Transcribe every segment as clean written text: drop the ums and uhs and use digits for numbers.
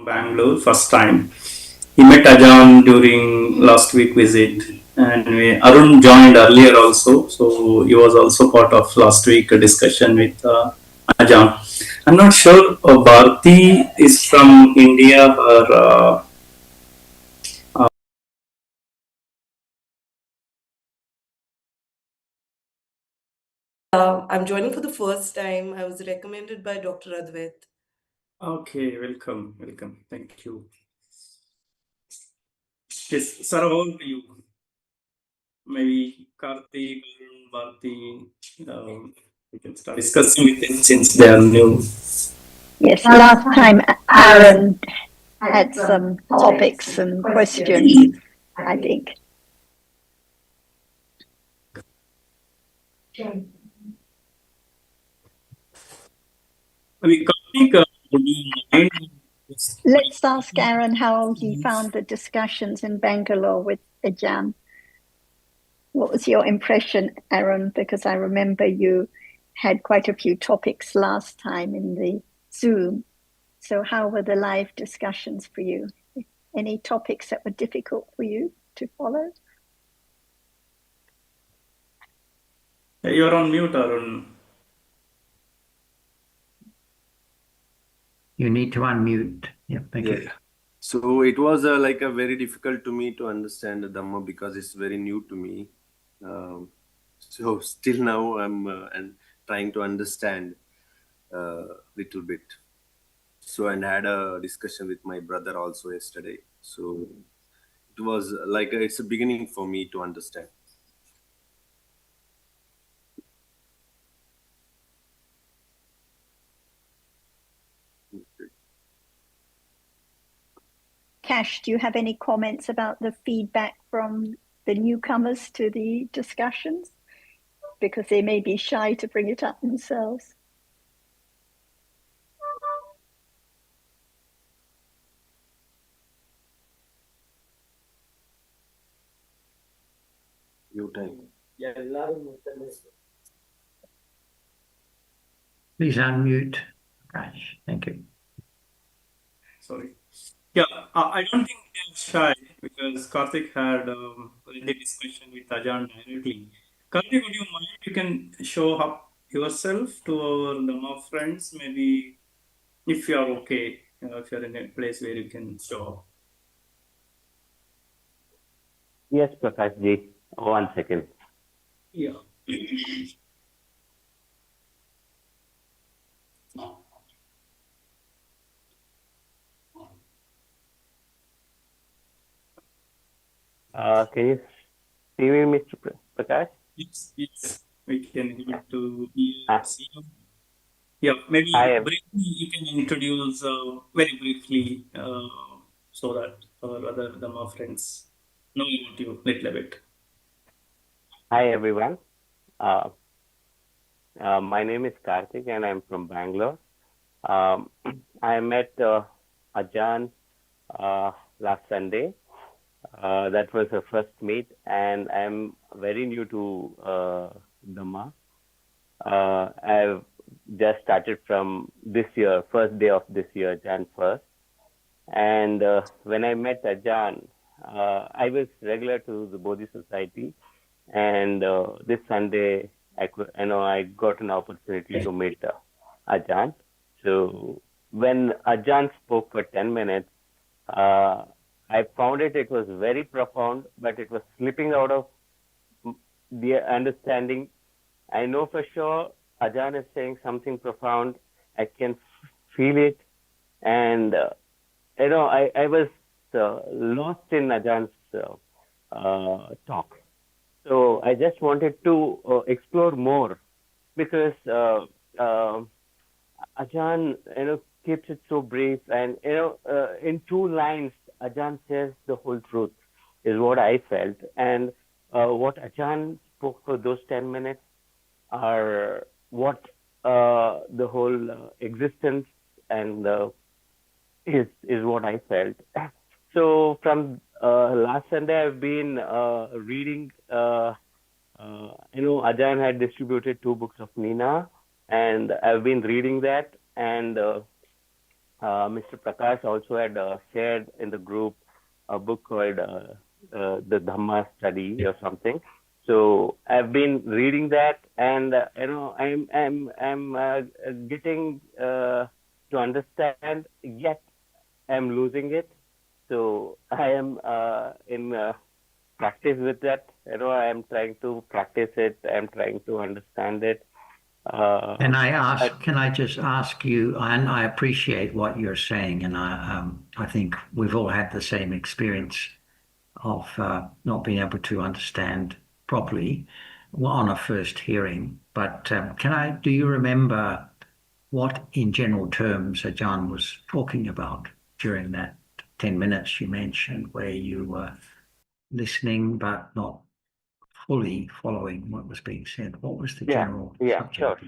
Bangalore first time. He met Ajan during last week visit, and Arun joined earlier also, so he was also part of last week discussion with Ajan. I'm not sure Bharti is from India or I'm joining for the first time. I was recommended by Dr. Advait. okay, welcome, welcome, thank you. Yes, sir, how are you? Maybe Karthik, Arun, Bharti, we can start discussing with them since they are new. Yes, last time Aaron had some topics and questions, I think. Maybe Karthik, would you mind? Let's ask Aaron how he found the discussions in Bangalore with Ajahn. What was your impression, Aaron? Because I remember you had quite a few topics last time in the Zoom. So how were the live discussions for you? Any topics that were difficult for you to follow? You're on mute, Arun. You need to unmute. Yeah, thank you. So it was like a very difficult to me to understand the Dhamma because it's very new to me. So still now I'm and trying to understand little bit. So and had a discussion with my brother also yesterday. So it was like it's a beginning for me to understand. Cash, do you have any comments about the feedback from the newcomers to the discussions? Because they may be shy to bring it up themselves. Your time. Please unmute. Raj. Thank you. Sorry. Yeah, I don't think they're shy because Karthik had the discussion with Ajan directly. Karthik, would you mind? You can show up yourself to our Dhamma friends, maybe if you are okay, if you're in a place where you can show up. Yes, Prakash ji. 1 second. Yeah. Can you see me, Mr. Prakash? Yes, we can able to see you. Yeah, I maybe am. briefly you can introduce very briefly so that our other Dhamma friends know about you a little bit. Hi, everyone. Uh, my name is Karthik and I'm from Bangalore. Um, I met Ajahn last Sunday. That was her first meet, and I'm very new to Dhamma. I've just started from this year, first day of this year, Jan 1st. And when I met Ajahn, I was regular to the Bodhi Society, and this Sunday, I got an opportunity to meet Ajahn. So when Ajahn spoke for 10 minutes, uh, I found it was very profound, but it was slipping out of the understanding. I know for sure Ajahn is saying something profound. I can feel it, and I was lost in Ajah's talk. So I just wanted to explore more because Ajahn, keeps it so brief, and in 2 lines, Ajahn says the whole truth, is what I felt, and what Ajahn spoke for those 10 minutes are what the whole existence and is what I felt. So from last Sunday, I've been reading. Ajahn had distributed 2 books of Nina, and I've been reading that. And Mr. Prakash also had shared in the group a book called the Dhamma Study or something. So I've been reading that, and I'm getting to understand. Yet I'm losing it. So I am in practice with that. I am trying to practice it. I'm trying to understand it. Can I I, ask, can I just ask you, and I appreciate what you're saying, and I think we've all had the same experience of not being able to understand properly on a first hearing. But do you remember what, in general terms, Ajahn was talking about during that 10 minutes you mentioned, where you were listening but not fully following what was being said? What was the yeah, general yeah, subject?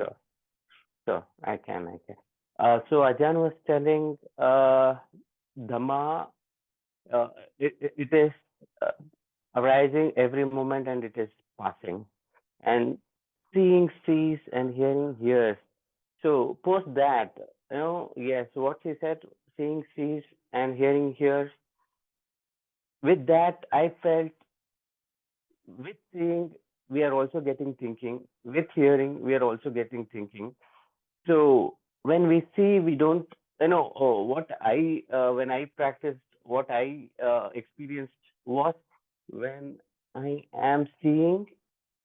sure. I can. So Ajahn was telling Dhamma, it is uh, arising every moment and it is passing. And seeing sees and hearing hears. So post that, yes, what he said, seeing sees and hearing hears. With that, I felt with seeing, we are also getting thinking. With hearing, we are also getting thinking. So when we see, we don't, what when I practiced, what I experienced was when I am seeing,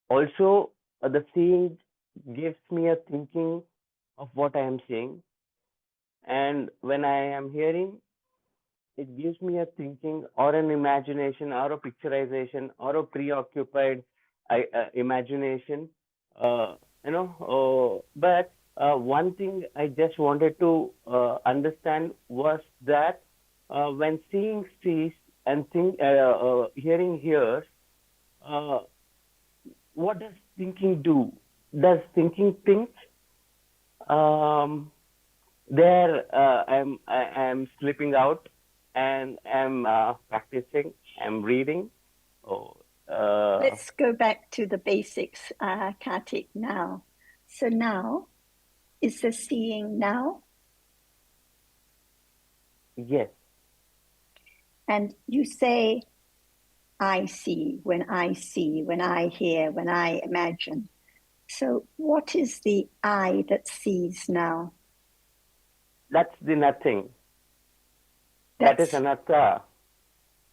also the seeing gives me a thinking of what I am seeing. And when I am hearing, it gives me a thinking or an imagination or a picturization or a preoccupied imagination. Uh, but one thing I just wanted to understand was that when seeing sees and hearing hears, uh, what does thinking do? Does thinking think? Um, there, I'm slipping out, and I'm practicing. I'm reading. Oh, Let's go back to the basics, Kartik, now. So now, is the seeing now? yes, And you say, I see, when I see, when I hear, when I imagine. So what is the I that sees now? that's the nothing. That is That's anatta.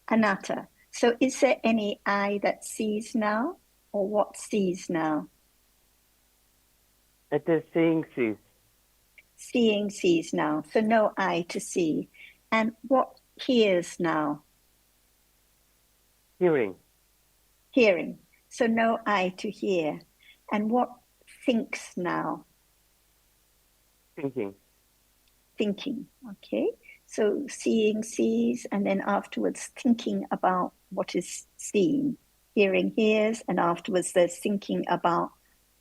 anatta. So is there any I that sees now? Or what sees now? It is seeing sees, Seeing sees now. So no I to see. And what hears now? hearing, Hearing. So no I to hear. And what thinks now? thinking, Thinking. Okay. So seeing sees, and then afterwards thinking about what is seen. Hearing hears, and afterwards there's thinking about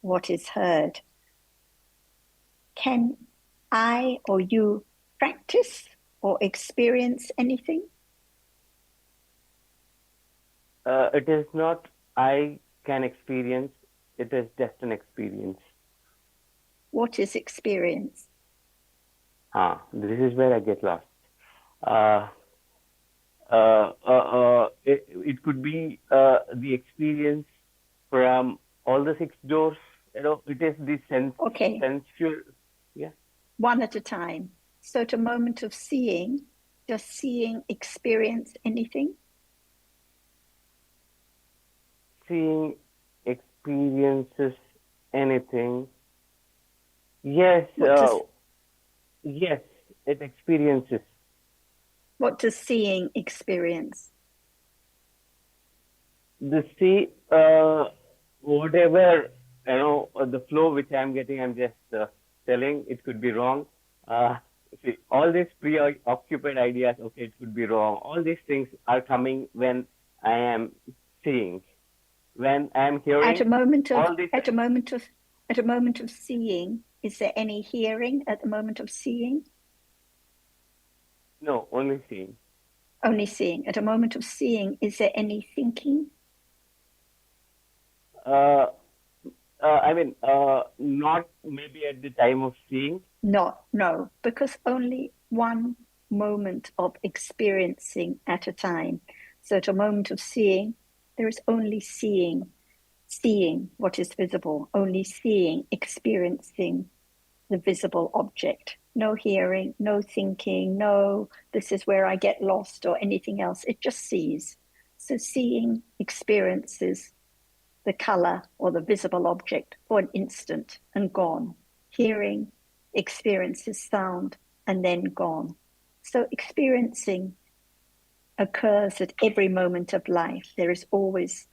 what is heard. Can I or you practice or experience anything? it is not I can experience. It is just an experience. What is experience? This is where I get lost. Uh, it could be the experience from all the six doors. It is the Okay, sensual. Yeah. one at a time. So at a moment of seeing, does seeing experience anything? Seeing experiences anything. Yes. What does Yes. It experiences what does seeing experience? the see. Whatever the flow which I'm getting. I'm just telling. It could be wrong. Uh, See, all these preoccupied ideas. Okay, it could be wrong. All these things are coming when I am seeing. When I'm At a hearing, moment of all these. at a moment of at a moment of seeing, is there any hearing at the moment of seeing? No, only seeing. Only seeing. At a moment of seeing, is there any thinking? Uh, not maybe at the time of seeing. No, no, because only one moment of experiencing at a time. So at a moment of seeing, there is only seeing what is visible, only seeing, experiencing the visible object. No hearing, no thinking, no, this is where I get lost or anything else. It just sees. So seeing experiences the color or the visible object for an instant and gone. Hearing experiences sound and then gone. So experiencing occurs at every moment of life. There is always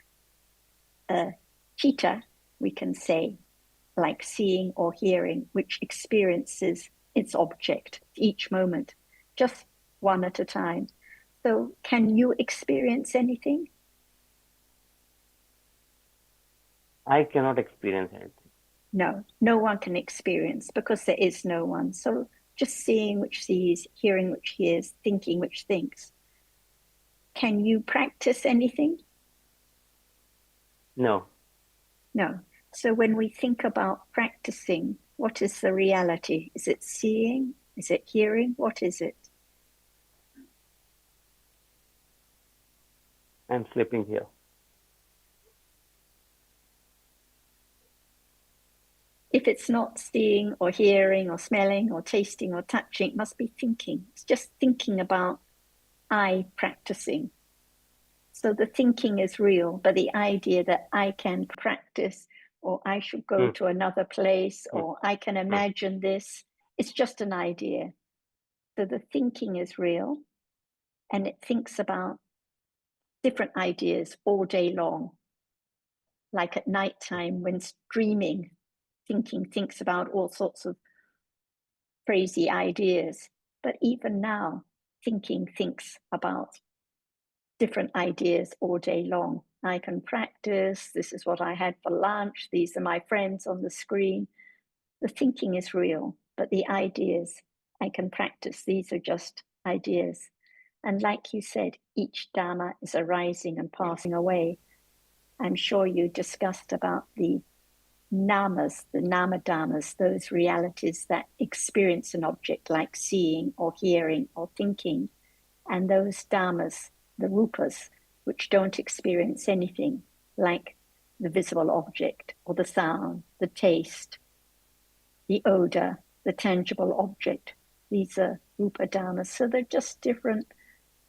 a chitta, we can say, like seeing or hearing, which experiences its object each moment, just one at a time. So can you experience anything? I cannot experience anything. No, no one can experience because there is no one. So just seeing which sees, hearing which hears, thinking which thinks. Can you practice anything? No. No. So when we think about practicing, what is the reality? Is it seeing? Is it hearing? What is it? I'm sleeping here. If it's not seeing or hearing or smelling or tasting or touching, it must be thinking. It's just thinking about I practicing. So the thinking is real, but the idea that I can practice or I should go to another place or I can imagine this, it's just an idea. So the thinking is real and it thinks about different ideas all day long. Like at nighttime when it's dreaming, thinking thinks about all sorts of crazy ideas. But even now, thinking thinks about different ideas all day long. I can practice. This is what I had for lunch. These are my friends on the screen. The thinking is real, but the ideas I can practice. These are just ideas. And like you said, each Dhamma is arising and passing away. I'm sure you discussed about the namas, the nama dhammas, those realities that experience an object like seeing or hearing or thinking, and those dhammas, the rupas, which don't experience anything like the visible object or the sound, the taste, the odor, the tangible object. These are rupa dhammas. So they're just different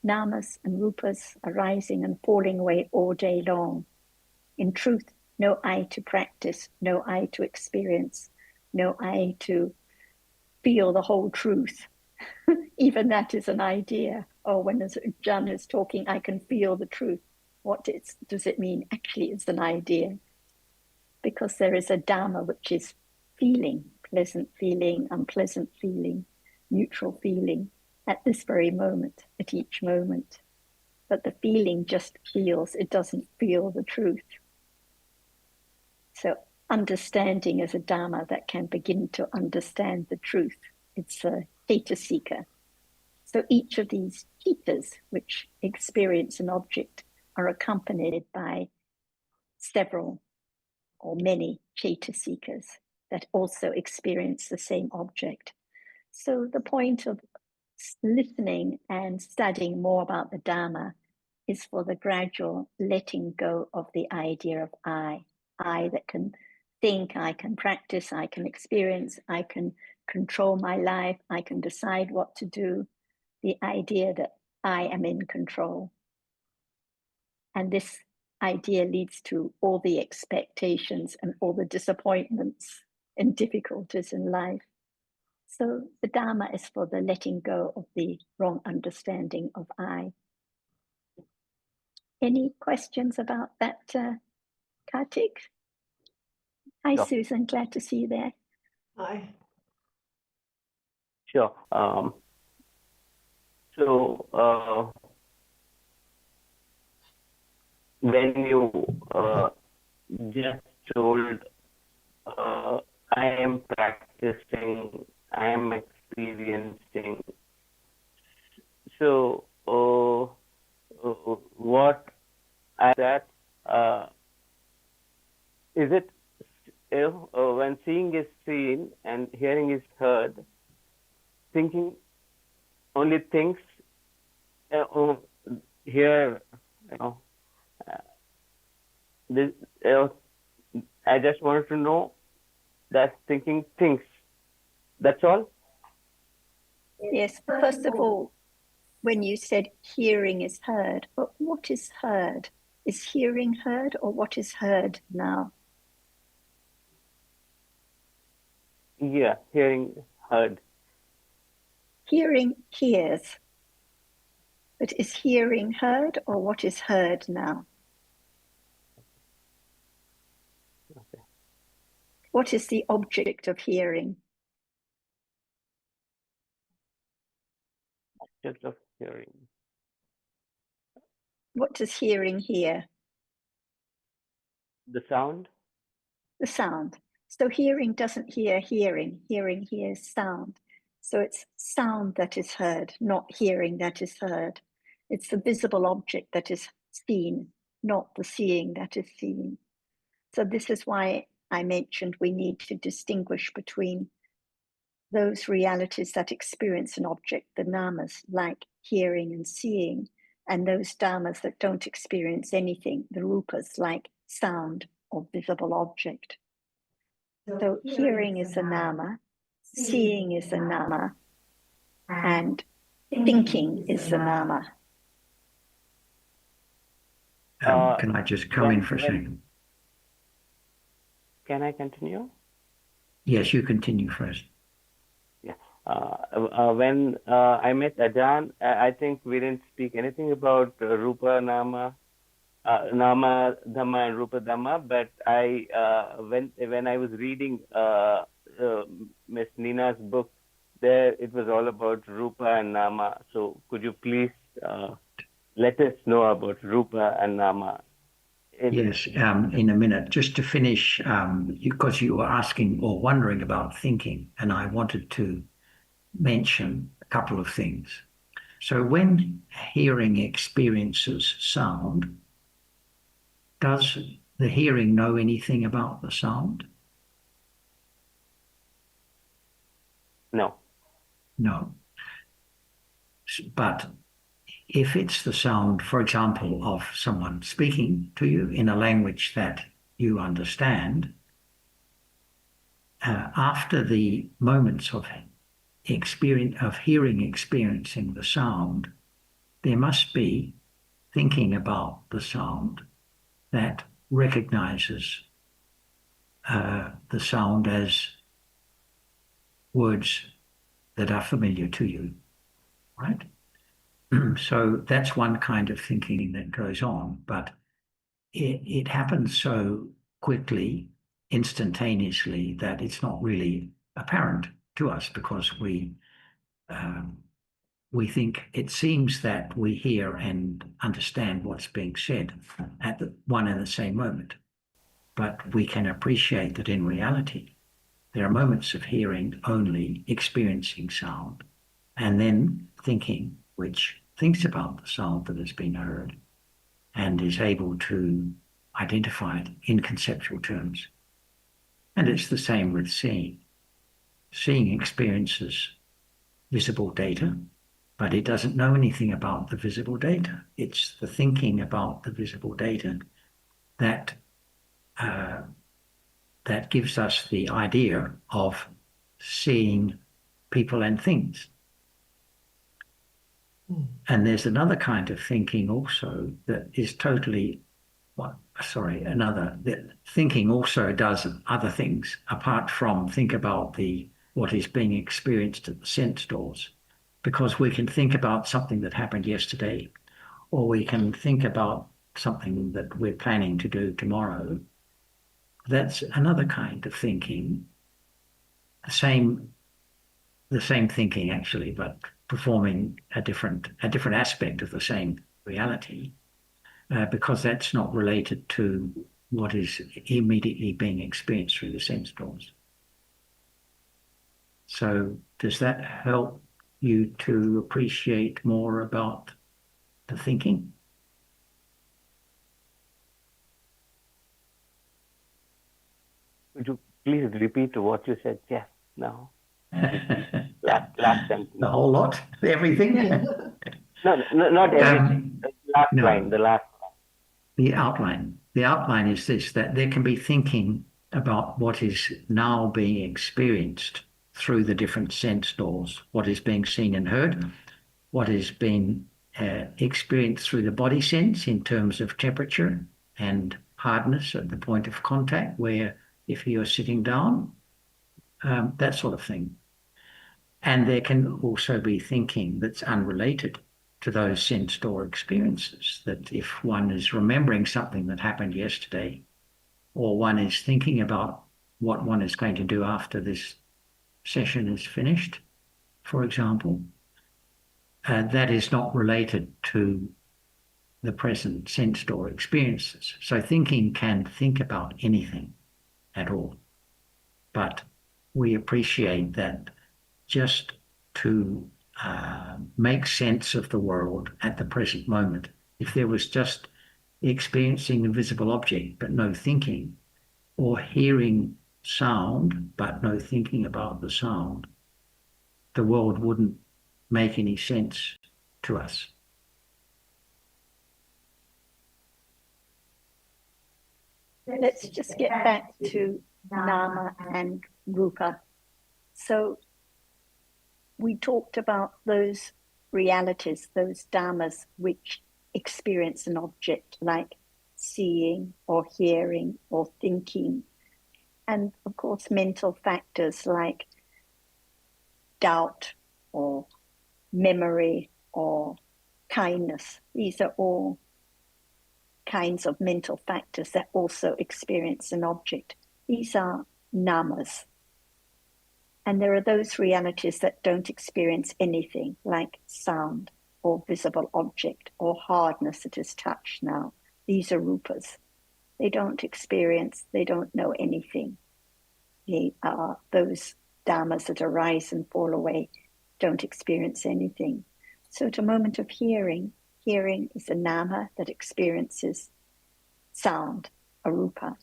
namas and rupas arising and falling away all day long. In truth, no I to practice, no I to experience, no I to feel the whole truth. Even that is an idea. Or when Jan is talking, I can feel the truth. What does it mean? Actually, it's an idea. Because there is a Dhamma which is feeling, pleasant feeling, unpleasant feeling, neutral feeling at this very moment, at each moment. But the feeling just feels, it doesn't feel the truth. So understanding is a Dhamma that can begin to understand the truth. It's a Cetasika. So each of these citas which experience an object are accompanied by several or many Cetasikas that also experience the same object. So the point of listening and studying more about the Dhamma is for the gradual letting go of the idea of I that can think, I can practice, I can experience, I can control my life, I can decide what to do, the idea that I am in control. And this idea leads to all the expectations and all the disappointments and difficulties in life. So the Dharma is for the letting go of the wrong understanding of I. Any questions about that, Kartik? Hi, Sure. Susan. Glad to see you there. Hi. Sure. So when you just told I am practicing, I am experiencing. So what that is it? When seeing is seen and hearing is heard, thinking only things oh, here, you know, uh, this, uh, I just wanted to know that thinking things. That's all. Yes, first of all, when you said hearing is heard, but what is heard? Is hearing heard or what is heard now? Yeah, hearing, heard. Hearing hears, but is hearing heard or what is heard now? Okay. What is the object of hearing? Just of hearing. What does hearing hear? The sound. The sound. So hearing doesn't hear hearing, hearing hears sound. So it's sound that is heard, not hearing that is heard. It's the visible object that is seen, not the seeing that is seen. So this is why I mentioned we need to distinguish between those realities that experience an object, the namas, like hearing and seeing, and those dhammas that don't experience anything, the rupas, like sound or visible object. So hearing is a nama, seeing is a nama, and thinking is a nama. Can I just come in When for a second? can I continue? Yes, you continue first. Yeah. When I met Ajahn, I think we didn't speak anything about Rupa Nama, Nama Dhamma and Rupa Dhamma, but I when I was reading Miss Nina's book, there it was all about Rupa and Nama. So could you please let us know about Rupa and Nama? Yes, in a minute. Just to finish, because you were asking or wondering about thinking, and I wanted to mention a couple of things. So when hearing experiences sound, does the hearing know anything about the sound? No. No. But if it's the sound, for example, of someone speaking to you in a language that you understand, after the moments of experience of hearing experiencing the sound, there must be thinking about the sound that recognizes the sound as words that are familiar to you, right? So that's one kind of thinking that goes on, but it happens so quickly, instantaneously, that it's not really apparent to us because um, we think it seems that we hear and understand what's being said at the one and the same moment. But we can appreciate that in reality, there are moments of hearing only, experiencing sound, and then thinking, which thinks about the sound that has been heard and is able to identify it in conceptual terms. And it's the same with seeing. Seeing experiences visible data, but it doesn't know anything about the visible data. It's the thinking about the visible data that uh, that gives us the idea of seeing people and things. And there's another kind of thinking also that is totally, well, sorry, another that thinking also does other things apart from think about the what is being experienced at the sense doors, because we can think about something that happened yesterday, or we can think about something that we're planning to do tomorrow. That's another kind of thinking. The same thinking actually, but performing a different aspect of the same reality, because that's not related to what is immediately being experienced through the sense doors. So does that help you to appreciate more about the thinking? Could you please repeat what you said just now? last sentence. The whole lot, everything. No, not everything. The last no. line. The last. The outline. The outline is this, that there can be thinking about what is now being experienced through the different sense doors, what is being seen and heard, what is being experienced through the body sense in terms of temperature and hardness at the point of contact, where if you're sitting down, that sort of thing. And there can also be thinking that's unrelated to those sense door experiences, that if one is remembering something that happened yesterday, or one is thinking about what one is going to do after this session is finished, for example, that is not related to the present sense door experiences. So thinking can think about anything at all. But we appreciate that just to make sense of the world at the present moment. If there was just experiencing a visible object but no thinking, or hearing sound but no thinking about the sound, the world wouldn't make any sense to us. Let's just get back to Nama and Rupa. So we talked about those realities, those dhammas, which experience an object like seeing or hearing or thinking. And of course, mental factors like doubt or memory or kindness. These are all kinds of mental factors that also experience an object. These are namas. And there are those realities that don't experience anything, like sound or visible object or hardness that is touch now. These are rupas. They don't experience, they don't know anything. They are those dhammas that arise and fall away, don't experience anything. So at a moment of hearing, hearing is a nama that experiences sound, a rupa.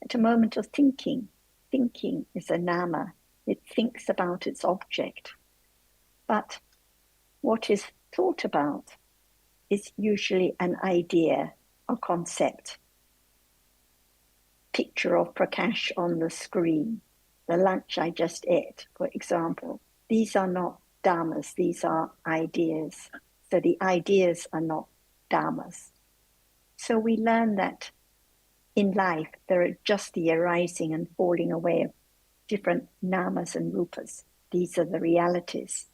At a moment of thinking, thinking is a nama. It thinks about its object. But what is thought about is usually an idea, a concept. Picture of Prakash on the screen, the lunch I just ate, for example. These are not dhammas, these are ideas. So the ideas are not dhammas. So we learn that in life there are just the arising and falling away of different namas and rupas. These are the realities.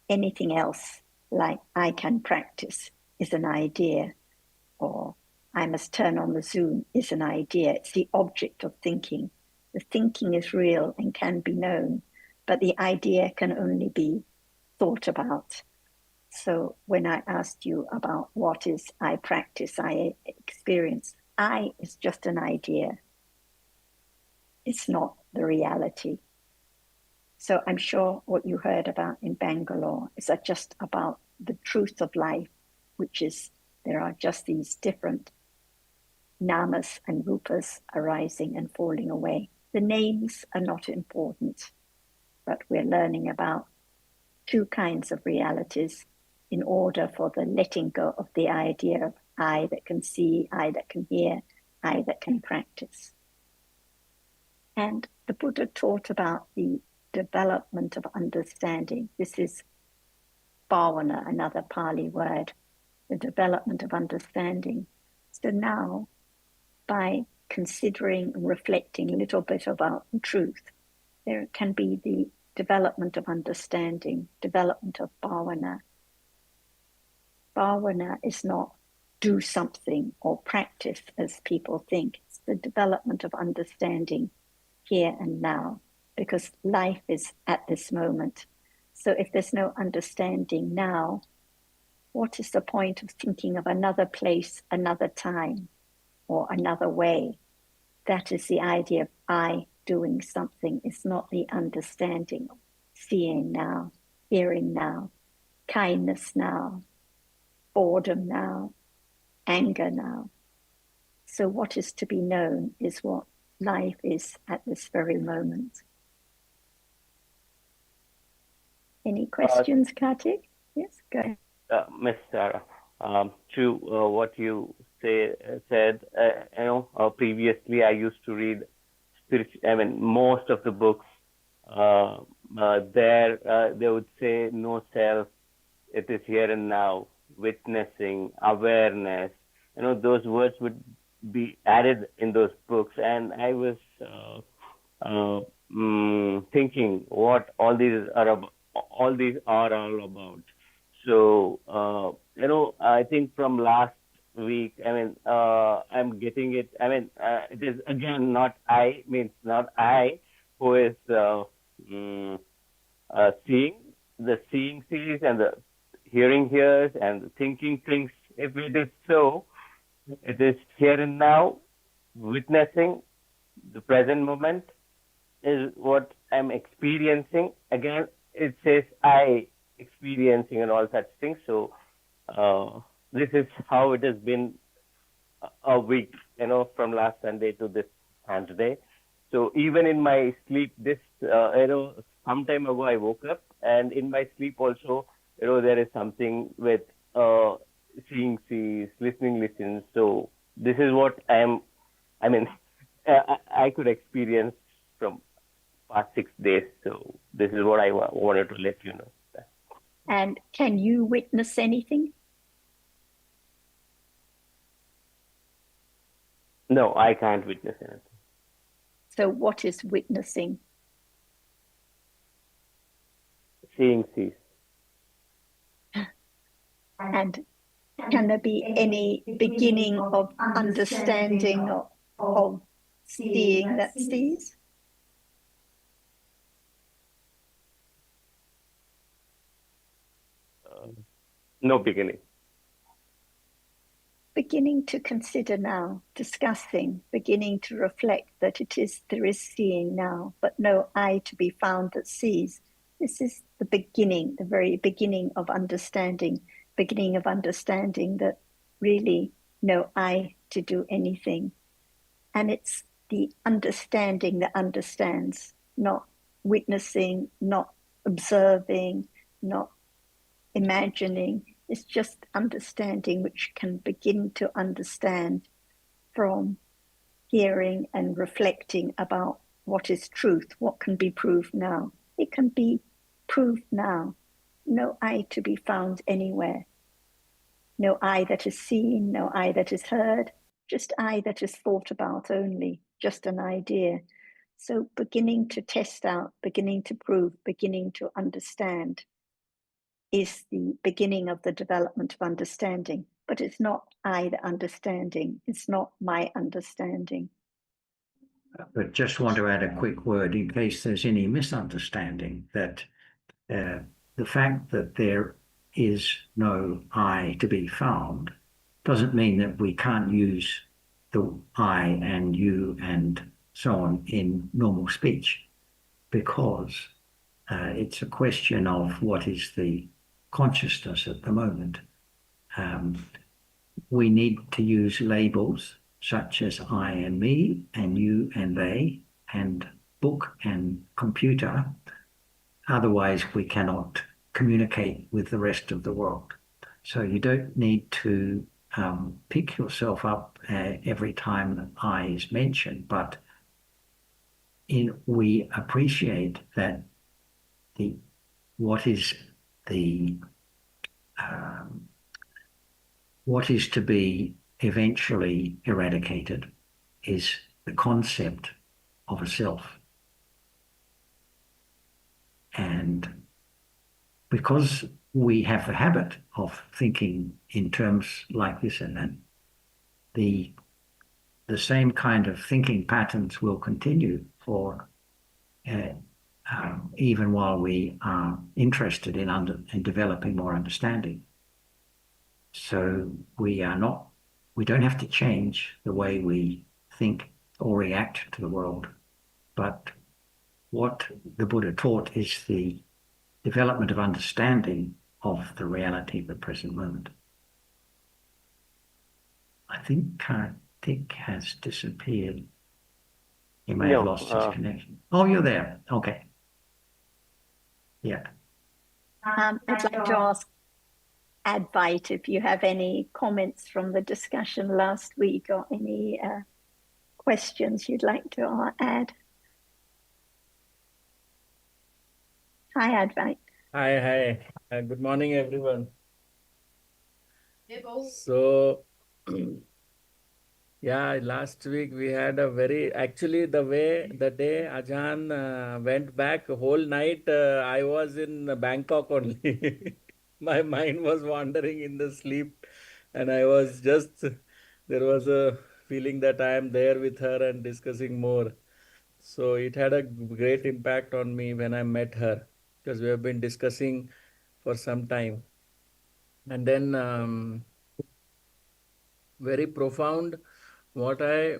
Anything else, like I can practice, is an idea, or I must turn on the Zoom is an idea. It's the object of thinking. The thinking is real and can be known, but the idea can only be thought about. So when I asked you about what is I practice, I experience, I is just an idea. It's not the reality. So I'm sure what you heard about in Bangalore is just about the truth of life, which is there are just these different namas and rupas arising and falling away. The names are not important, but we're learning about two kinds of realities in order for the letting go of the idea of I that can see, I that can hear, I that can practice. And the Buddha taught about the development of understanding. This is bhavana, another Pali word, the development of understanding. So now, by considering and reflecting a little bit about truth, there can be the development of understanding, development of bhavana. Bhavana is not do something or practice as people think. It's the development of understanding here and now, because life is at this moment. So if there's no understanding now, what is the point of thinking of another place, another time, or another way? That is the idea of I doing something. It's not the understanding of seeing now, hearing now, kindness now, boredom now, anger now. So what is to be known is what life is at this very moment. Any questions, Kartik? Yes, go ahead. Miss Sarah, to what you said, previously I used to read I mean, most of the books. They would say no self, it is here and now, witnessing, awareness. Those words would be added in those books, and I was uh, thinking what all these are all about. So, I think from last week, I mean, I'm getting it. I mean, it is again not I who is mm, seeing the seeing sees and the hearing hears and the thinking thinks. If it is so, it is here and now, witnessing the present moment is what I'm experiencing. Again, it says I experiencing and all such things. So this is how it has been a week, from last Sunday to this Saturday. So even in my sleep, some time ago I woke up, and in my sleep also, there is something with seeing sees, listening listens. So this is what I mean, I could experience from past 6 days. So this is what I wanted to let you know. And can you witness anything? No, I can't witness anything. So what is witnessing? Seeing sees. And can there be any beginning of understanding of seeing that sees? No beginning. Beginning to consider now, discussing, beginning to reflect that there is seeing now, but no I to be found that sees. This is the beginning, the very beginning of understanding that really no I to do anything. And it's the understanding that understands, not witnessing, not observing, not imagining. It's just understanding, which can begin to understand from hearing and reflecting about what is truth, what can be proved now. It can be proved now. No I to be found anywhere. No I that is seen, no I that is heard, just I that is thought about only, just an idea. So beginning to test out, beginning to prove, beginning to understand is the beginning of the development of understanding. But it's not I the understanding, it's not my understanding. But just want to add a quick word in case there's any misunderstanding that the fact that there is no I to be found doesn't mean that we can't use the I and you and so on in normal speech, because it's a question of what is the consciousness at the moment. We need to use labels such as I and me and you and they and book and computer. Otherwise, we cannot communicate with the rest of the world. So you don't need to pick yourself up every time that I is mentioned, but we appreciate that what is to be eventually eradicated is the concept of a self. And because we have the habit of thinking in terms like this and that, the same kind of thinking patterns will continue for even while we are interested in developing more understanding. So we don't have to change the way we think or react to the world, but what the Buddha taught is the development of understanding of the reality of the present moment. I think Kartik has disappeared. He may have lost his connection. Oh, you're there. Okay. Yeah. I'd like to ask Advait if you have any comments from the discussion last week or any questions you'd like to add. Hi, Advait. Hi. Good morning, everyone. So, yeah, last week we had a actually, the day Ajahn went back, whole night I was in Bangkok only. My mind was wandering in the sleep, and I was there was a feeling that I am there with her and discussing more. So it had a great impact on me when I met her, because we have been discussing for some time. And then very profound, what I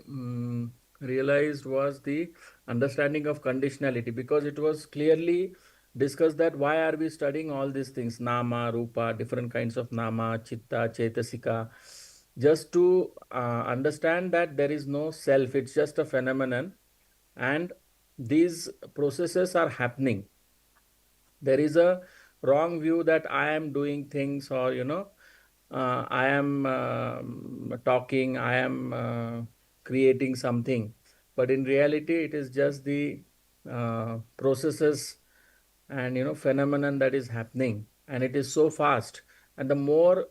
realized was the understanding of conditionality, because it was clearly discussed that why are we studying all these things, nama, rupa, different kinds of nama, chitta, chetasika, just to understand that there is no self, it's just a phenomenon, and these processes are happening. There is a wrong view that I am doing things, or I am talking, I am creating something, but in reality it is just the processes and phenomenon that is happening, and it is so fast. And the more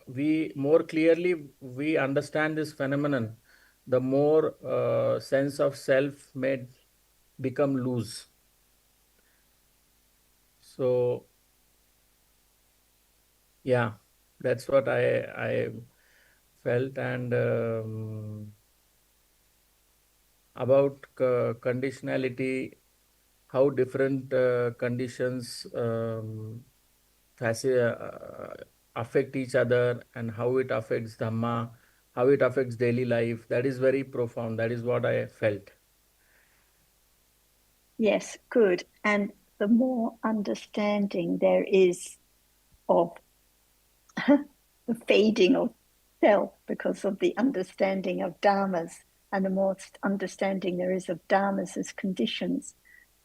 we more clearly we understand this phenomenon, the more sense of self may become loose. So yeah, that's what I felt. And about conditionality, how different conditions affect each other, and how it affects Dhamma, how it affects daily life. That is very profound. That is what I felt. Yes, good. And the more understanding there is of the fading of self because of the understanding of dharmas, and the more understanding there is of dharmas as conditions,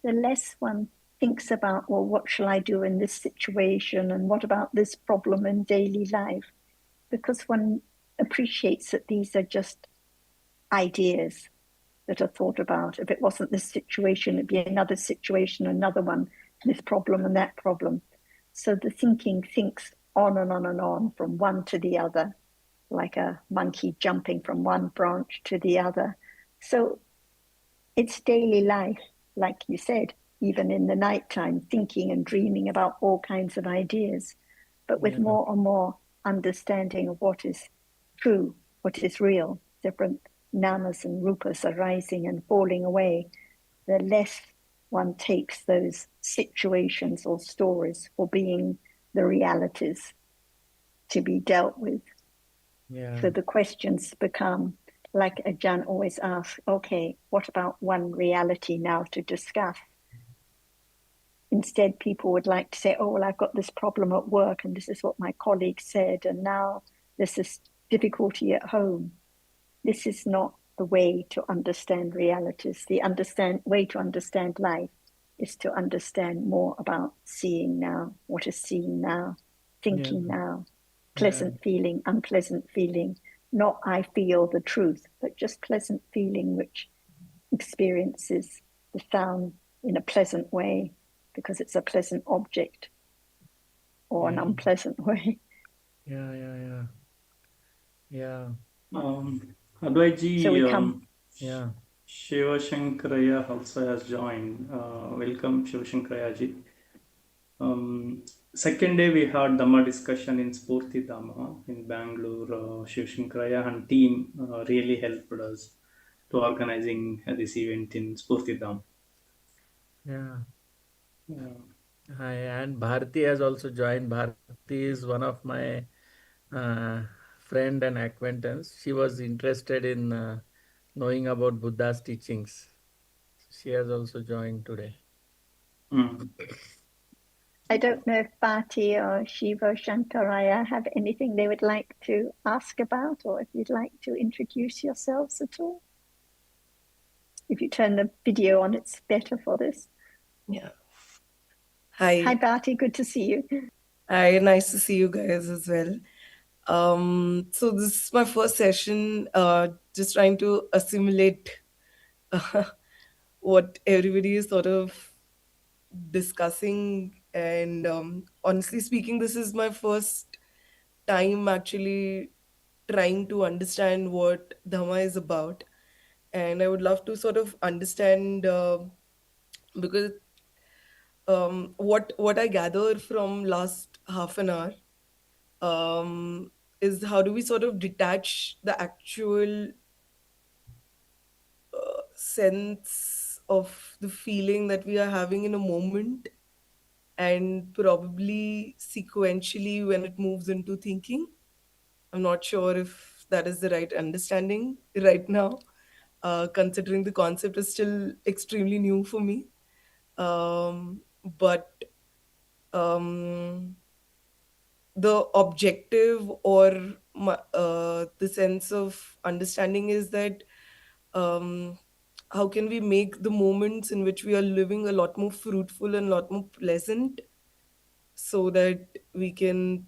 the less one thinks about, well, what shall I do in this situation, and what about this problem in daily life? Because one appreciates that these are just ideas that are thought about. If it wasn't this situation, it'd be another situation, another one, this problem and that problem. So the thinking thinks on and on and on from one to the other, like a monkey jumping from one branch to the other. So it's daily life, like you said, even in the nighttime, thinking and dreaming about all kinds of ideas, but with Yeah. more and more understanding of what is true, what is real, different namas and rupas arising and falling away, the less one takes those situations or stories for being the realities to be dealt with. Yeah. So the questions become, like Ajahn always asks, okay, what about one reality now to discuss? Instead, people would like to say, oh, well, I've got this problem at work, and this is what my colleague said, and now this is difficulty at home. This is not the way to understand realities. The way to understand life is to understand more about seeing now, what is seen now, thinking now, pleasant feeling, unpleasant feeling, not I feel the truth, but just pleasant feeling which experiences the sound in a pleasant way because it's a pleasant object, or an unpleasant way. Yeah. Advaitji, So we come. Yeah. Shiva Shankaraya also has joined. Welcome, Shiva Shankaraya ji. Second day we had Dhamma discussion in Spurti Dhamma in Bangalore. Shiva Shankaraya and team really helped us to organizing this event in Spurti Dhamma. Yeah. Yeah. Hi, and Bharti has also joined. Bharti is one of my friend and acquaintance. She was interested in knowing about Buddha's teachings. She has also joined today. Mm. I don't know if Bhati or Shiva Shankaraya have anything they would like to ask about, or if you'd like to introduce yourselves at all. If you turn the video on, it's better for this. Yeah. Hi, Hi. Bharti. Good to see you. Hi, nice to see you guys as well. So this is my first session, just trying to assimilate what everybody is sort of discussing. And honestly speaking, this is my first time actually trying to understand what Dhamma is about. And I would love to sort of understand because what I gather from last half an hour is how do we sort of detach the actual sense of the feeling that we are having in a moment and probably sequentially when it moves into thinking. I'm not sure if that is the right understanding right now, considering the concept is still extremely new for me. But um, the objective or the sense of understanding is that um, how can we make the moments in which we are living a lot more fruitful and a lot more pleasant so that we can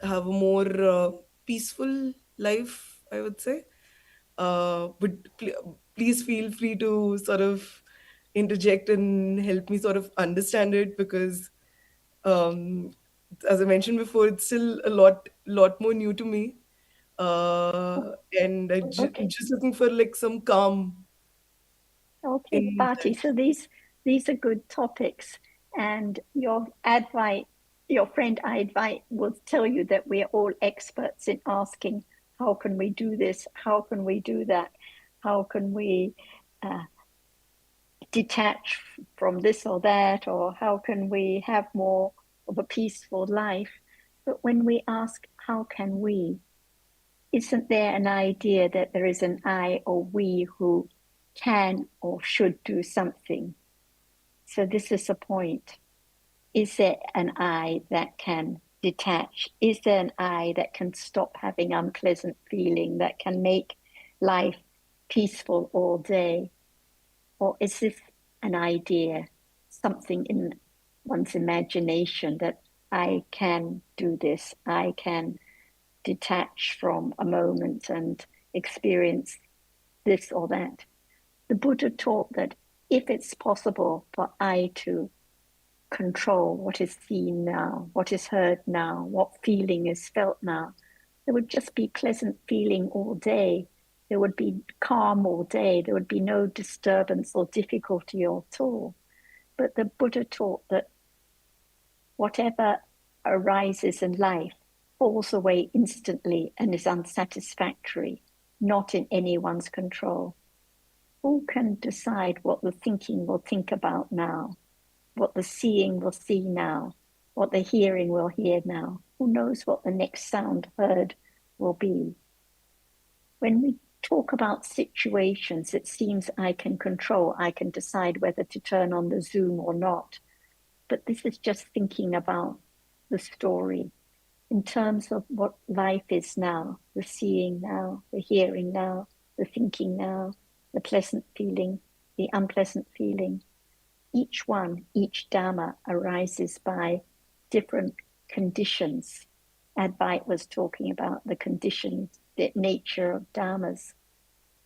have a more peaceful life, I would say. But please feel free to sort of interject and help me sort of understand it because um, as I mentioned before, it's still a lot more new to me. And Okay. just looking for like some calm Okay, in Bharti. that. So these are good topics, and your friend Advait will tell you that we are all experts in asking, how can we do this? How can we do that? How can we uh, detach from this or that? Or how can we have more of a peaceful life? But when we ask, how can we? Isn't there an idea that there is an I or we who can or should do something? So this is the point. Is there an I that can detach? Is there an I that can stop having unpleasant feeling, that can make life peaceful all day? Or is this an idea, something in one's imagination that I can do this, I can detach from a moment and experience this or that? The Buddha taught that if it's possible for I to control what is seen now, what is heard now, what feeling is felt now, there would just be pleasant feeling all day. There would be calm all day. There would be no disturbance or difficulty at all. But the Buddha taught that whatever arises in life falls away instantly and is unsatisfactory, not in anyone's control. Who can decide what the thinking will think about now, what the seeing will see now, what the hearing will hear now? Who knows what the next sound heard will be? When we talk about situations, it seems I can control, I can decide whether to turn on the Zoom or not. But this is just thinking about the story in terms of what life is now, the seeing now, the hearing now, the thinking now, the pleasant feeling, the unpleasant feeling. Each one, each Dhamma arises by different conditions. Advait was talking about the conditioned the nature of Dhammas.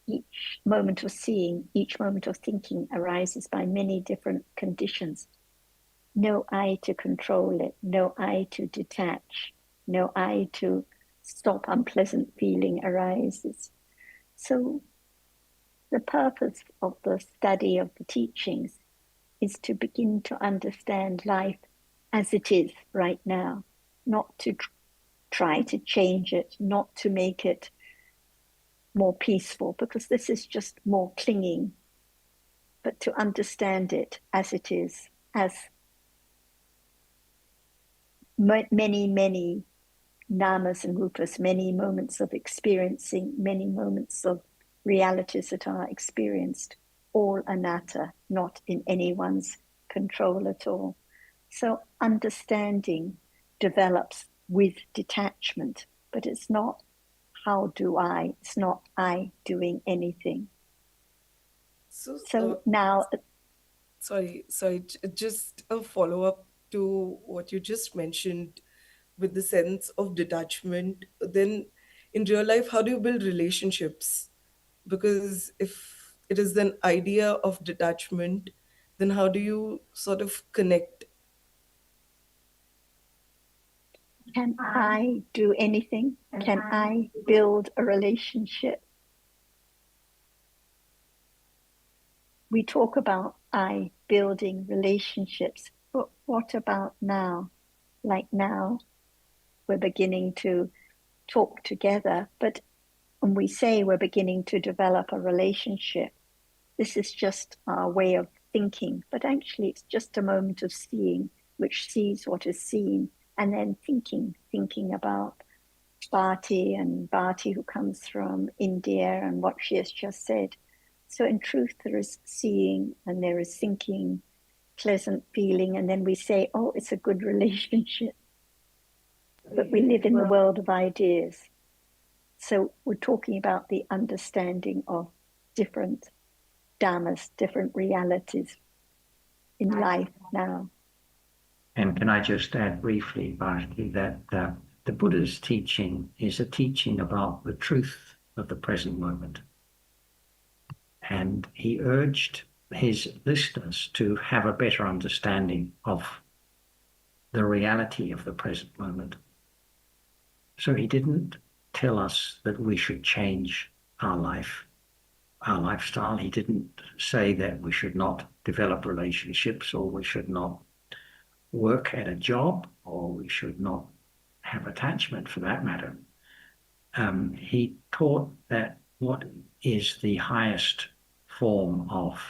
Each moment of seeing, each moment of thinking arises by many different conditions. No I to control it, no I to detach, no I to stop unpleasant feeling arises. So the purpose of the study of the teachings is to begin to understand life as it is right now, not to try to change it, not to make it more peaceful, because this is just more clinging, but to understand it as it is, as many, many namas and rupas, many moments of experiencing, many moments of realities that are experienced, all anatta, not in anyone's control at all. So understanding develops with detachment, but it's not how do I, it's not I doing anything. So, So now, sorry, just a follow up to what you just mentioned with the sense of detachment, then in real life, how do you build relationships? Because if it is an idea of detachment, then how do you sort of connect? Can I do anything? Can I build a relationship? We talk about I building relationships, but what about now? Like now, we're beginning to talk together, but when we say we're beginning to develop a relationship, this is just our way of thinking, but actually it's just a moment of seeing, which sees what is seen, and then thinking about Bhati who comes from India and what she has just said. So in truth, there is seeing and there is thinking, pleasant feeling, and then we say, oh, it's a good relationship. But we live in the world of ideas. So we're talking about the understanding of different dhammas, different realities in life now. And can I just add briefly, Bharti, that the Buddha's teaching is a teaching about the truth of the present moment. And he urged his listeners to have a better understanding of the reality of the present moment. So he didn't tell us that we should change our life, our lifestyle. He didn't say that we should not develop relationships or we should not work at a job or we should not have attachment for that matter. He taught that what is the highest form of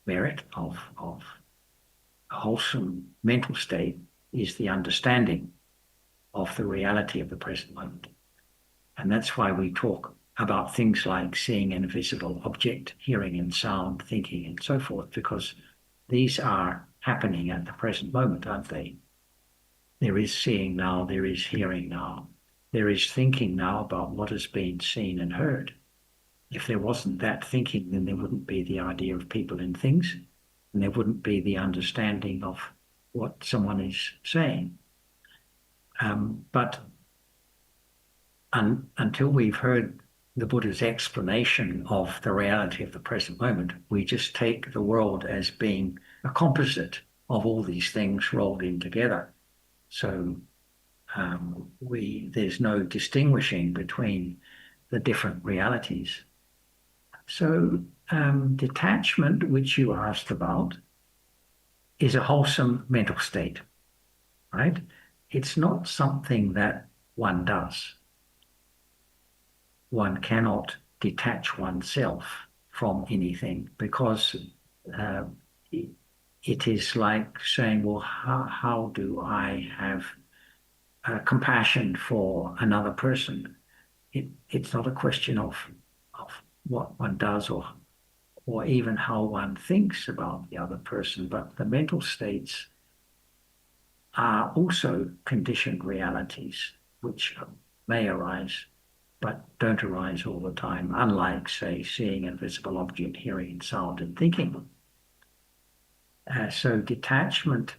merit, of wholesome mental state, is the understanding of the reality of the present moment. And that's why we talk about things like seeing an invisible object, hearing and sound, thinking and so forth, because these are happening at the present moment, aren't they? There is seeing now, there is hearing now, there is thinking now about what has been seen and heard. If there wasn't that thinking, then there wouldn't be the idea of people and things, and there wouldn't be the understanding of what someone is saying. But until we've heard the Buddha's explanation of the reality of the present moment, we just take the world as being a composite of all these things rolled in together. So there's no distinguishing between the different realities. So detachment, which you asked about, is a wholesome mental state, right? It's not something that one does. One cannot detach oneself from anything because it is like saying, well, how do I have compassion for another person? It's not a question of what one does or even how one thinks about the other person, but the mental states are also conditioned realities which may arise but don't arise all the time, unlike, say, seeing an invisible object, hearing sound, and thinking. So detachment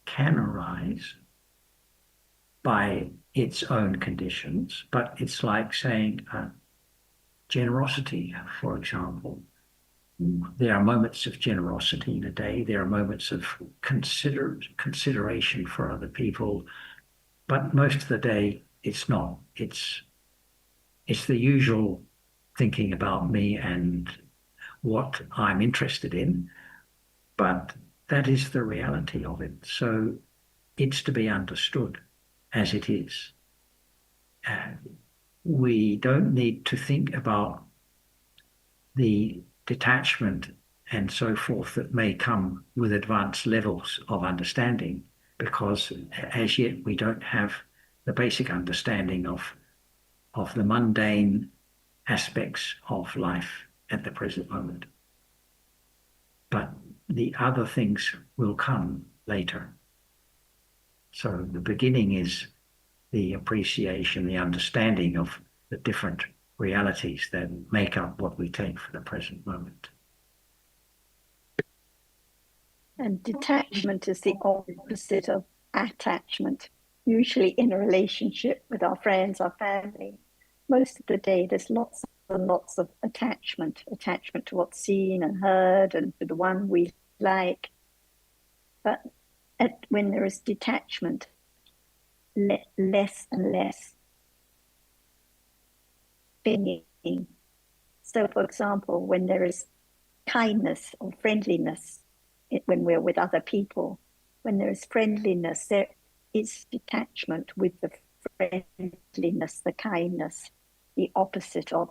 can arise by its own conditions, but it's like saying generosity, for example. There are moments of generosity in a day. There are moments of consideration for other people, but most of the day it's not. It's the usual thinking about me and what I'm interested in, but that is the reality of it. So it's to be understood as it is. We don't need to think about the detachment and so forth that may come with advanced levels of understanding, because as yet we don't have the basic understanding of the mundane aspects of life at the present moment. But the other things will come later. So the beginning is the appreciation, the understanding of the different realities that make up what we take for the present moment. And detachment is the opposite of attachment. Usually in a relationship with our friends, our family, most of the day there's lots and lots of attachment to what's seen and heard and to the one we like. But when there is detachment, less and less being. So, for example, when there is kindness or friendliness, when we're with other people, when there is friendliness, there is detachment with the friendliness, the kindness, the opposite of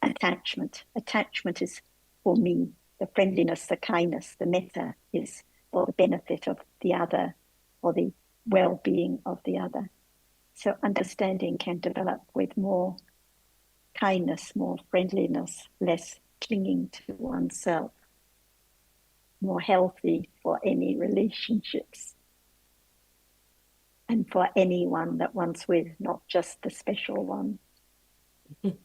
attachment. Attachment is for me, the friendliness, the kindness, the metta is for the benefit of the other, or the well-being of the other. So understanding can develop with more kindness, more friendliness, less clinging to oneself, more healthy for any relationships and for anyone that one's with, not just the special one.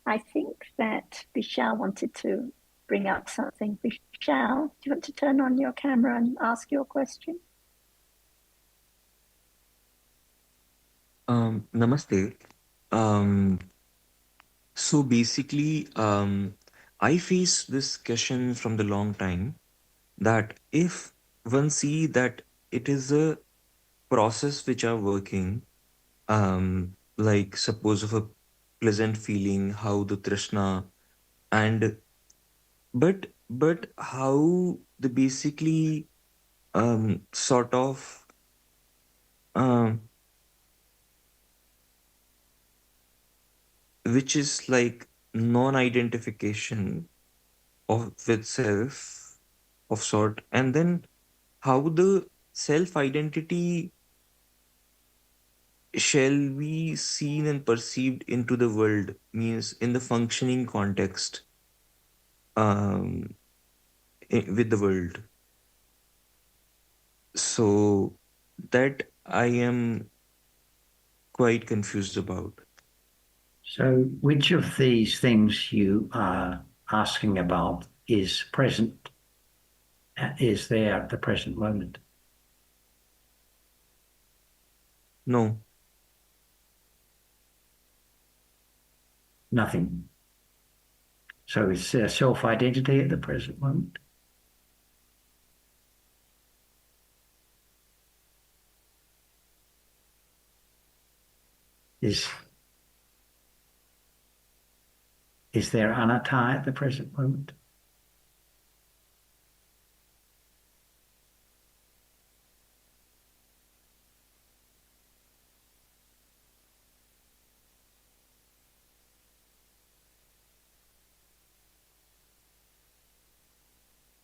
I think that Vishal wanted to bring up something. Vishal, do you want to turn on your camera and ask your question? Namaste. Um, so basically, I face this question from the long time that if one see that it is a process which are working, like suppose of a pleasant feeling, how the Trishna and but how the basically sort of um which is like non-identification of with self of sort, and then how the self identity shall be seen and perceived into the world means in the functioning context um with the world. So that I am quite confused about. So, which of these things you are asking about is present, is there at the present moment? No. Nothing. So, is there self-identity at the present moment? Is there anatta at the present moment?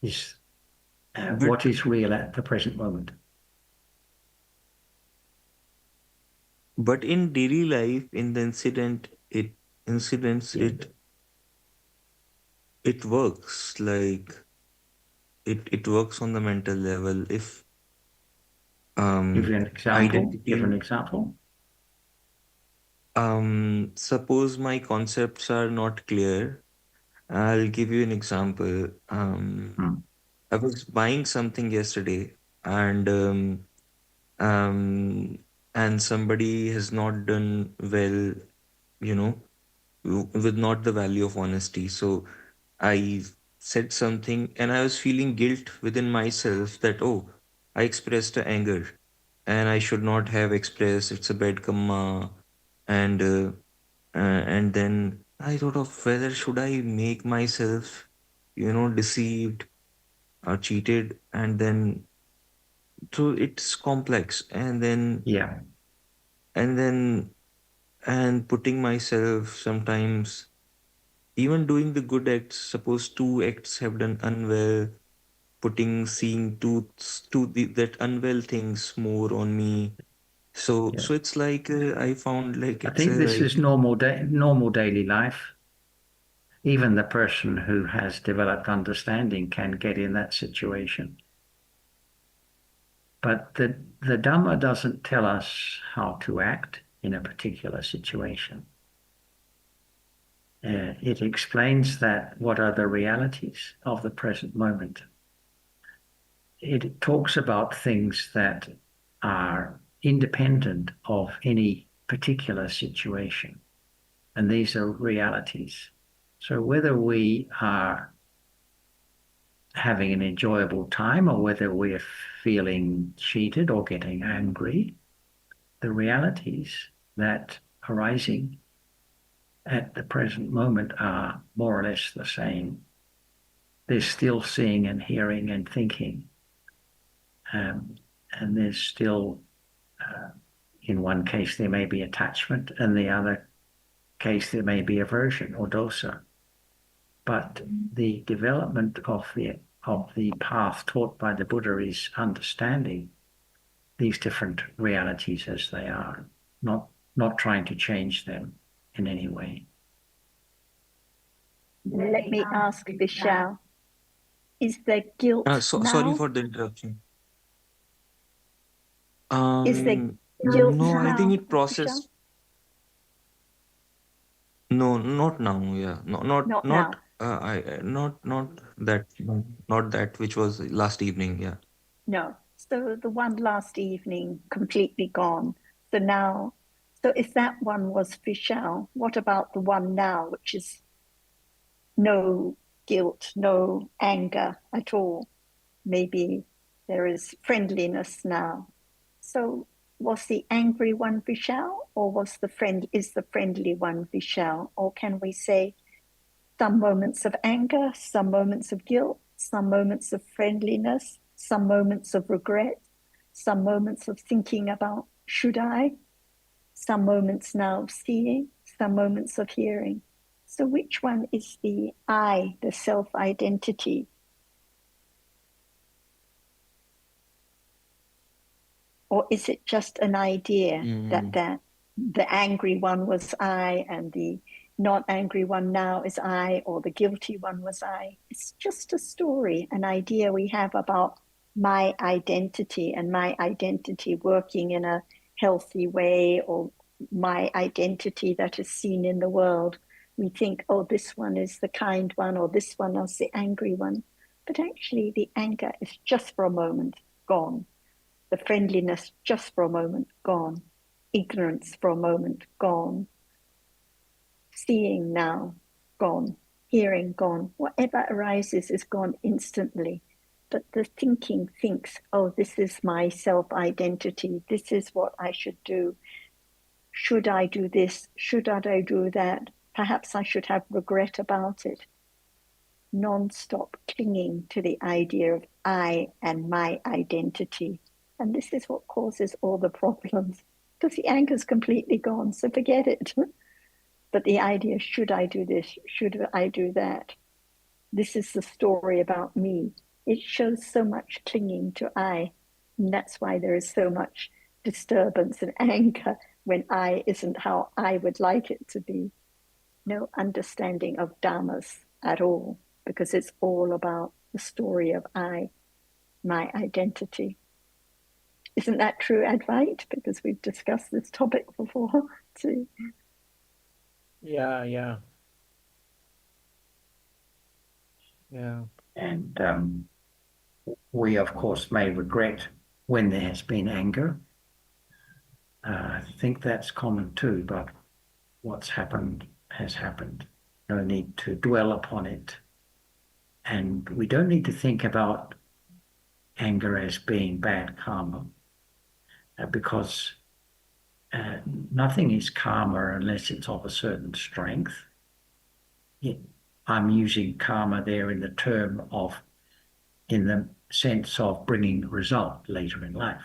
Is but what is real at the present moment? but in daily life, in the incidents, it works like it works on the mental level. If Give um you an example. Give identity an example. suppose my concepts are not clear, I'll give you an example. Hmm. I was buying something yesterday, and um and somebody has not done well, you know, with not the value of honesty. So I said something, and I was feeling guilt within myself that, oh, I expressed a anger and I should not have expressed. It's a bad karma. And then I thought of whether should I make myself, deceived or cheated. And then, so it's complex. Yeah. And then, and putting myself sometimes, even doing the good acts, suppose two acts have done unwell, seeing that unwell things more on me. So Yeah. so it's like I found like I it's think a this is like normal daily life. Even the person who has developed understanding can get in that situation. But the Dhamma doesn't tell us how to act in a particular situation. It explains that what are the realities of the present moment. it talks about things that are independent of any particular situation. And these are realities. So whether we are having an enjoyable time or whether we're feeling cheated or getting angry, the realities that are arising at the present moment are more or less the same. There's still seeing and hearing and thinking. And there's still, in one case, there may be attachment, and the other case, there may be aversion or dosa. But the development of the path taught by the Buddha is understanding these different realities as they are, not trying to change them in any way. Let me ask Vishal, is there guilt Sorry now? for the interruption. Is there guilt No, I think now, it Vishal? processed. No, not now. Yeah, no, Not now. not that, no, not that which was last evening. Yeah. No. So the one last evening completely gone. So now, so if that one was Vishal, what about the one now, which is no guilt, no anger at all? Maybe there is friendliness now. So was the angry one Vishal, or is the friendly one Vishal? Or can we say some moments of anger, some moments of guilt, some moments of friendliness, some moments of regret, some moments of thinking about should I, some moments now of seeing, some moments of hearing. So which one is the I, the self-identity? Or is it just an idea that Mm. the angry one was I and the not angry one now is I, or the guilty one was I? It's just a story, an idea we have about my identity and my identity working in a healthy way, or my identity that is seen in the world. We think, oh, this one is the kind one, or this one is the angry one. But actually, the anger is just for a moment gone. The friendliness just for a moment gone. Ignorance for a moment gone. Seeing now gone. Hearing gone. Whatever arises is gone instantly. But the thinking thinks, oh, this is my self identity. This is what I should do. Should I do this? Should I do that? Perhaps I should have regret about it. Non-stop clinging to the idea of I and my identity. And this is what causes all the problems, because the anger's completely gone, so forget it. But the idea, should I do this? Should I do that? This is the story about me. It shows so much clinging to I. And that's why there is so much disturbance and anger when I isn't how I would like it to be. No understanding of dhammas at all, because it's all about the story of I, my identity. Isn't that true, Advait? Because we've discussed this topic before too. Yeah, yeah, yeah. And we, of course, may regret when there has been anger. I think that's common too, but what's happened has happened. No need to dwell upon it. And we don't need to think about anger as being bad karma, because nothing is karma unless it's of a certain strength. I'm using karma there in the sense of bringing result later in life.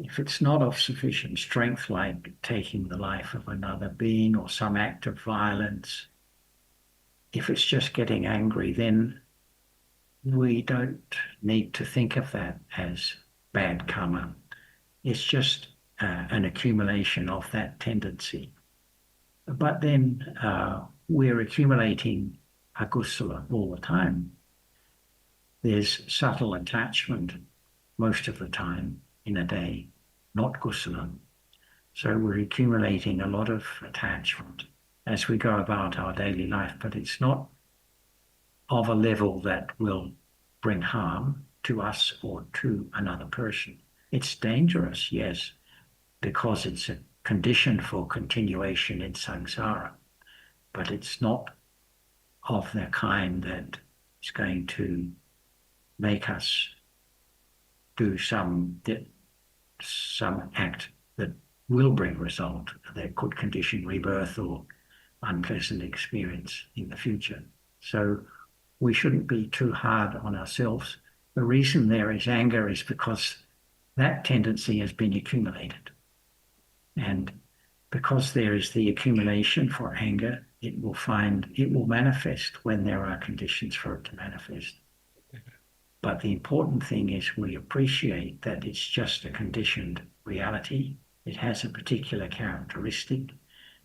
If it's not of sufficient strength, like taking the life of another being or some act of violence, if it's just getting angry, then we don't need to think of that as bad karma. It's just an accumulation of that tendency. But then we're accumulating akusala all the time. There's subtle attachment most of the time in a day, not kusala. So we're accumulating a lot of attachment as we go about our daily life, but it's not of a level that will bring harm to us or to another person. It's dangerous, yes, because it's a condition for continuation in samsara, but it's not of the kind that is going to make us do some act that will bring result that could condition rebirth or unpleasant experience in the future. So we shouldn't be too hard on ourselves. The reason there is anger is because that tendency has been accumulated. And because there is the accumulation for anger, it will manifest when there are conditions for it to manifest. But the important thing is we appreciate that it's just a conditioned reality. It has a particular characteristic.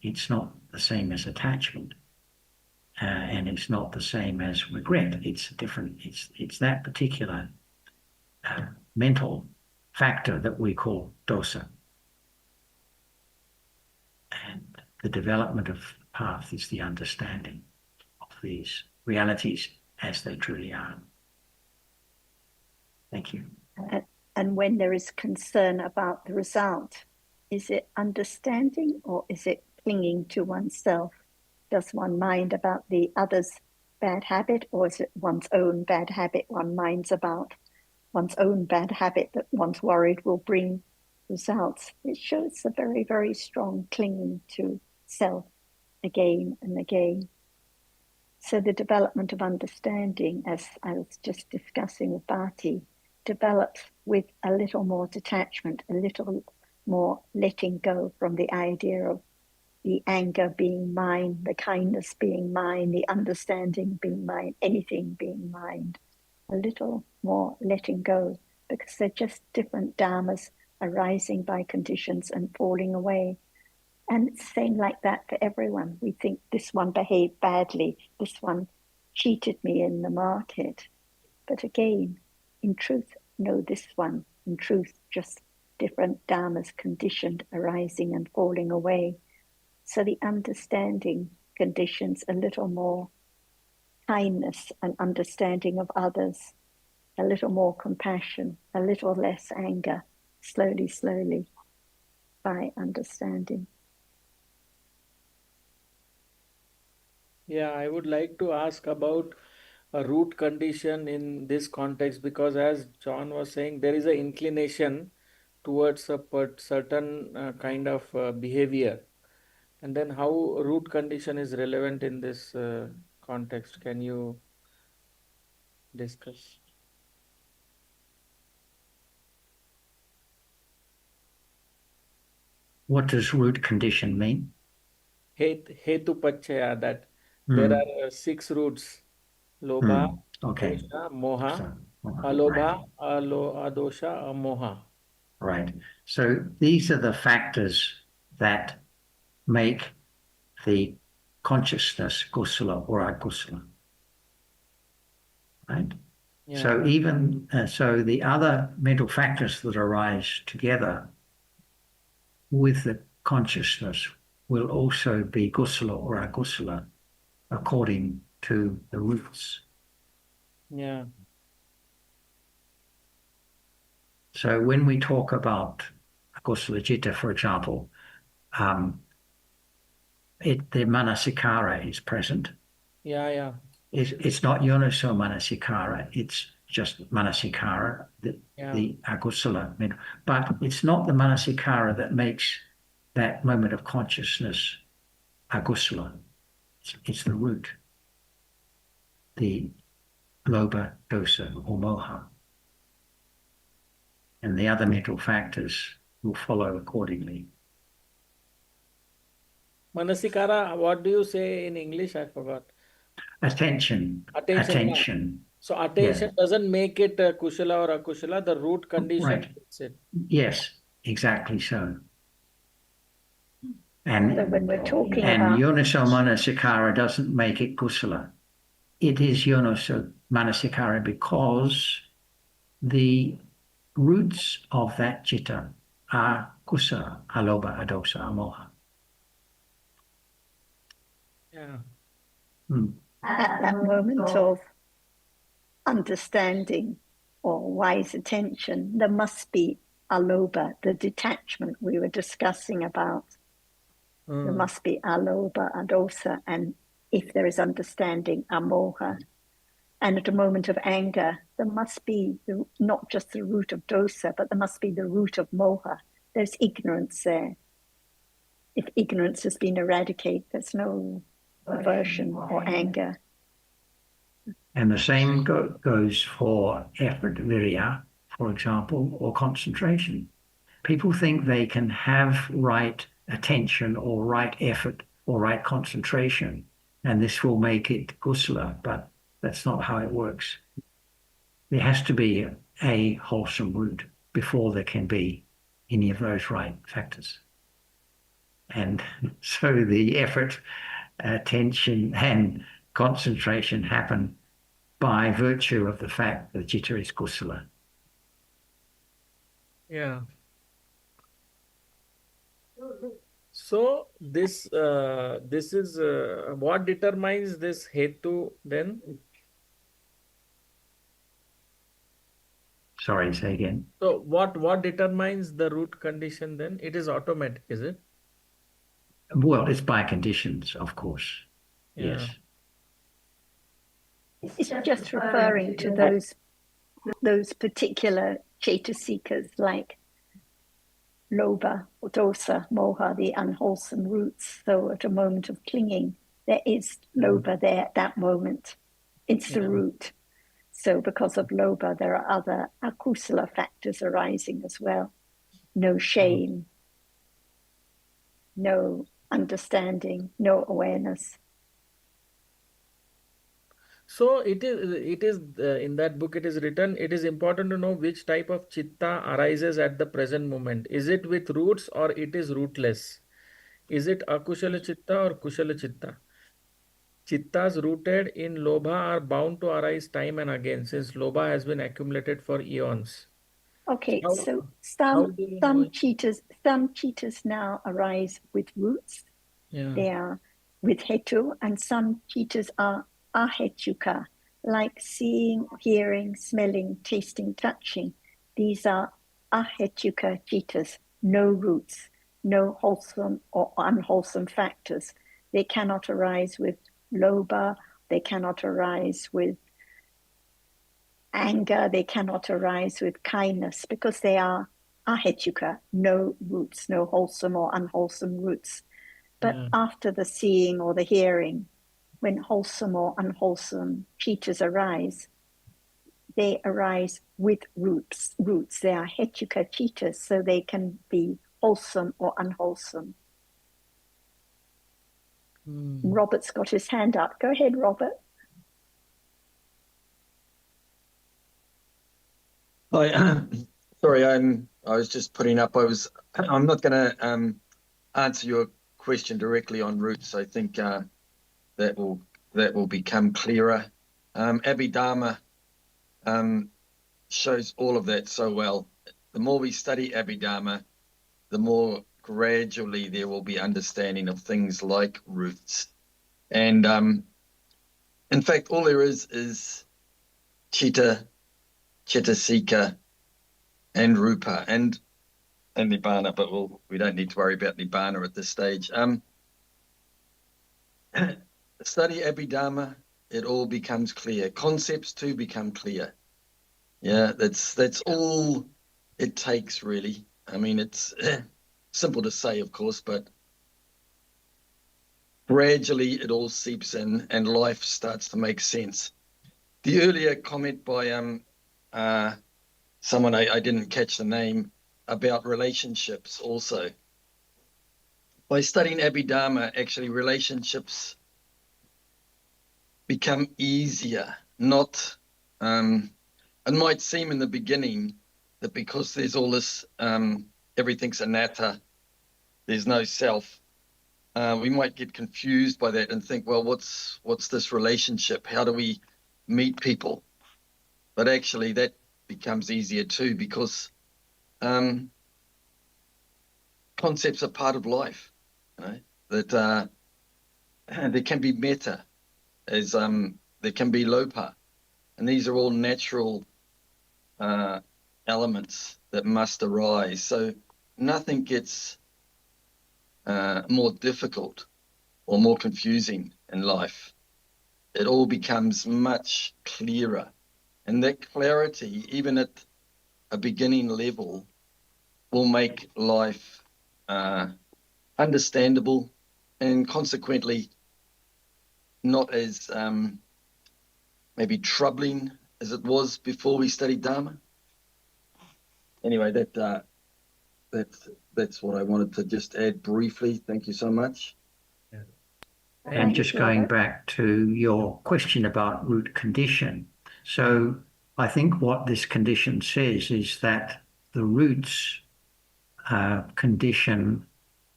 It's not the same as attachment, and it's not the same as regret. It's different. It's that particular mental factor that we call dosa. And the development of the path is the understanding of these realities as they truly are. Thank you. And when there is concern about the result, is it understanding or is it clinging to oneself? Does one mind about the other's bad habit, or is it one's own bad habit one minds about? One's own bad habit that one's worried will bring results. It shows a very, very strong clinging to self again and again. So the development of understanding, as I was just discussing with Bhati, develops with a little more detachment, a little more letting go from the idea of the anger being mine, the kindness being mine, the understanding being mine, anything being mine. A little more letting go, because they're just different dharmas arising by conditions and falling away. And it's the same like that for everyone. We think this one behaved badly, this one cheated me in the market. But again, in truth, no, this one, in truth, just different dharmas conditioned arising and falling away. So the understanding conditions a little more kindness and understanding of others, a little more compassion, a little less anger, slowly, slowly, by understanding. Yeah, I would like to ask about a root condition in this context, because as John was saying, there is an inclination towards a certain kind of behavior. And then how root condition is relevant in this context? Can you discuss? What does root condition mean? Hetu Pachaya, that there are 6 roots: Lobha, Okay. Dosha, Moha, So, Alobha, right. Adosha, Amoha. Right. So these are the factors that make the consciousness kusala or akusala. Right. Yeah. So even so, the other mental factors that arise together with the consciousness will also be kusala or akusala according to the roots. Yeah. So when we talk about akusala citta, for example, the manasikara is present. Yeah. It's not yonaso manasikara, it's just manasikara, the akusala. But it's not the manasikara that makes that moment of consciousness akusala. It's the root, the lobha, dosa, or moha. And the other mental factors will follow accordingly. Manasikara, what do you say in English? I forgot. Attention. So attention doesn't make it kushala or akushala. The root condition Right. makes it. Yes, exactly so. And So when we're talking and about yonaso manasikara doesn't make it kusala. It is yonaso manasikara because the roots of that citta are kusala, alobha, adosa, amoha. Yeah. at that moment of understanding or wise attention, there must be aloba, the detachment we were discussing about. There must be aloba, adosa, and if there is understanding, amoha. And at a moment of anger, there must be not just the root of dosa, but there must be the root of moha. There's ignorance there. If ignorance has been eradicated, there's no aversion or anger. And the same goes for effort, virya, for example, or concentration. People think they can have right attention or right effort or right concentration, and this will make it kusala, but that's not how it works. There has to be a wholesome root before there can be any of those right factors. And so the effort, attention, and concentration happen by virtue of the fact that citta is kusala. Yeah. So this is what determines this hetu then? Sorry, say again. So what determines the root condition then? It is automatic, is it? Well, it's by conditions, of course. Yeah. Yes. It's just referring to those particular cetasikas like lobha, dosa, moha, the unwholesome roots. So at a moment of clinging, there is lobha there at that moment. It's the root. So because of lobha, there are other akusala factors arising as well. No shame, no understanding, no awareness. So it is in that book it is written, it is important to know which type of chitta arises at the present moment. Is it with roots or it is rootless? Is it akushala chitta or kushala chitta? Chittas rooted in lobha are bound to arise time and again since lobha has been accumulated for eons. Okay, How, so how do you know? some cheetahs now arise with roots. Yeah. They are with hetu, and some cheetahs are ahetuka, like seeing, hearing, smelling, tasting, touching. These are ahetuka cheetahs, no roots, no wholesome or unwholesome factors. They cannot arise with lobha, they cannot arise with anger, they cannot arise with kindness because they are ahetuka, no roots, no wholesome or unwholesome roots. But after the seeing or the hearing, when wholesome or unwholesome cheetahs arise, they arise with roots. They are hetuka cheetahs, so they can be wholesome or unwholesome. Robert's got his hand up. Go ahead, Robert. Hi, sorry, I was just putting up. I'm not going to answer your question directly on roots. I think that will become clearer. Abhidharma shows all of that so well. The more we study Abhidharma, the more gradually there will be understanding of things like roots. And in fact, all there is chitta, chittasika, and rupa, and nibbana, but we don't need to worry about nibbana at this stage. Study Abhidharma, it all becomes clear. Concepts too become clear. Yeah, that's all it takes, really. I mean, it's simple to say, of course, but gradually it all seeps in and life starts to make sense. The earlier comment by someone, I didn't catch the name, about relationships also. By studying Abhidharma, actually relationships become easier. Not, it might seem in the beginning that because there's all this, everything's anatta, there's no self, we might get confused by that and think, well, what's this relationship? How do we meet people? But actually that becomes easier too because concepts are part of life, you know, that there can be metta, as there can be lopa, And these are all natural elements that must arise. So nothing gets more difficult or more confusing in life. It all becomes much clearer. And that clarity, even at a beginning level, will make life understandable and consequently not as maybe troubling as it was before we studied Dharma. Anyway, that's what I wanted to just add briefly. Thank you so much. Yeah. And Thanks, just going Robert. back to your question about root condition. So I think what this condition says is that the roots condition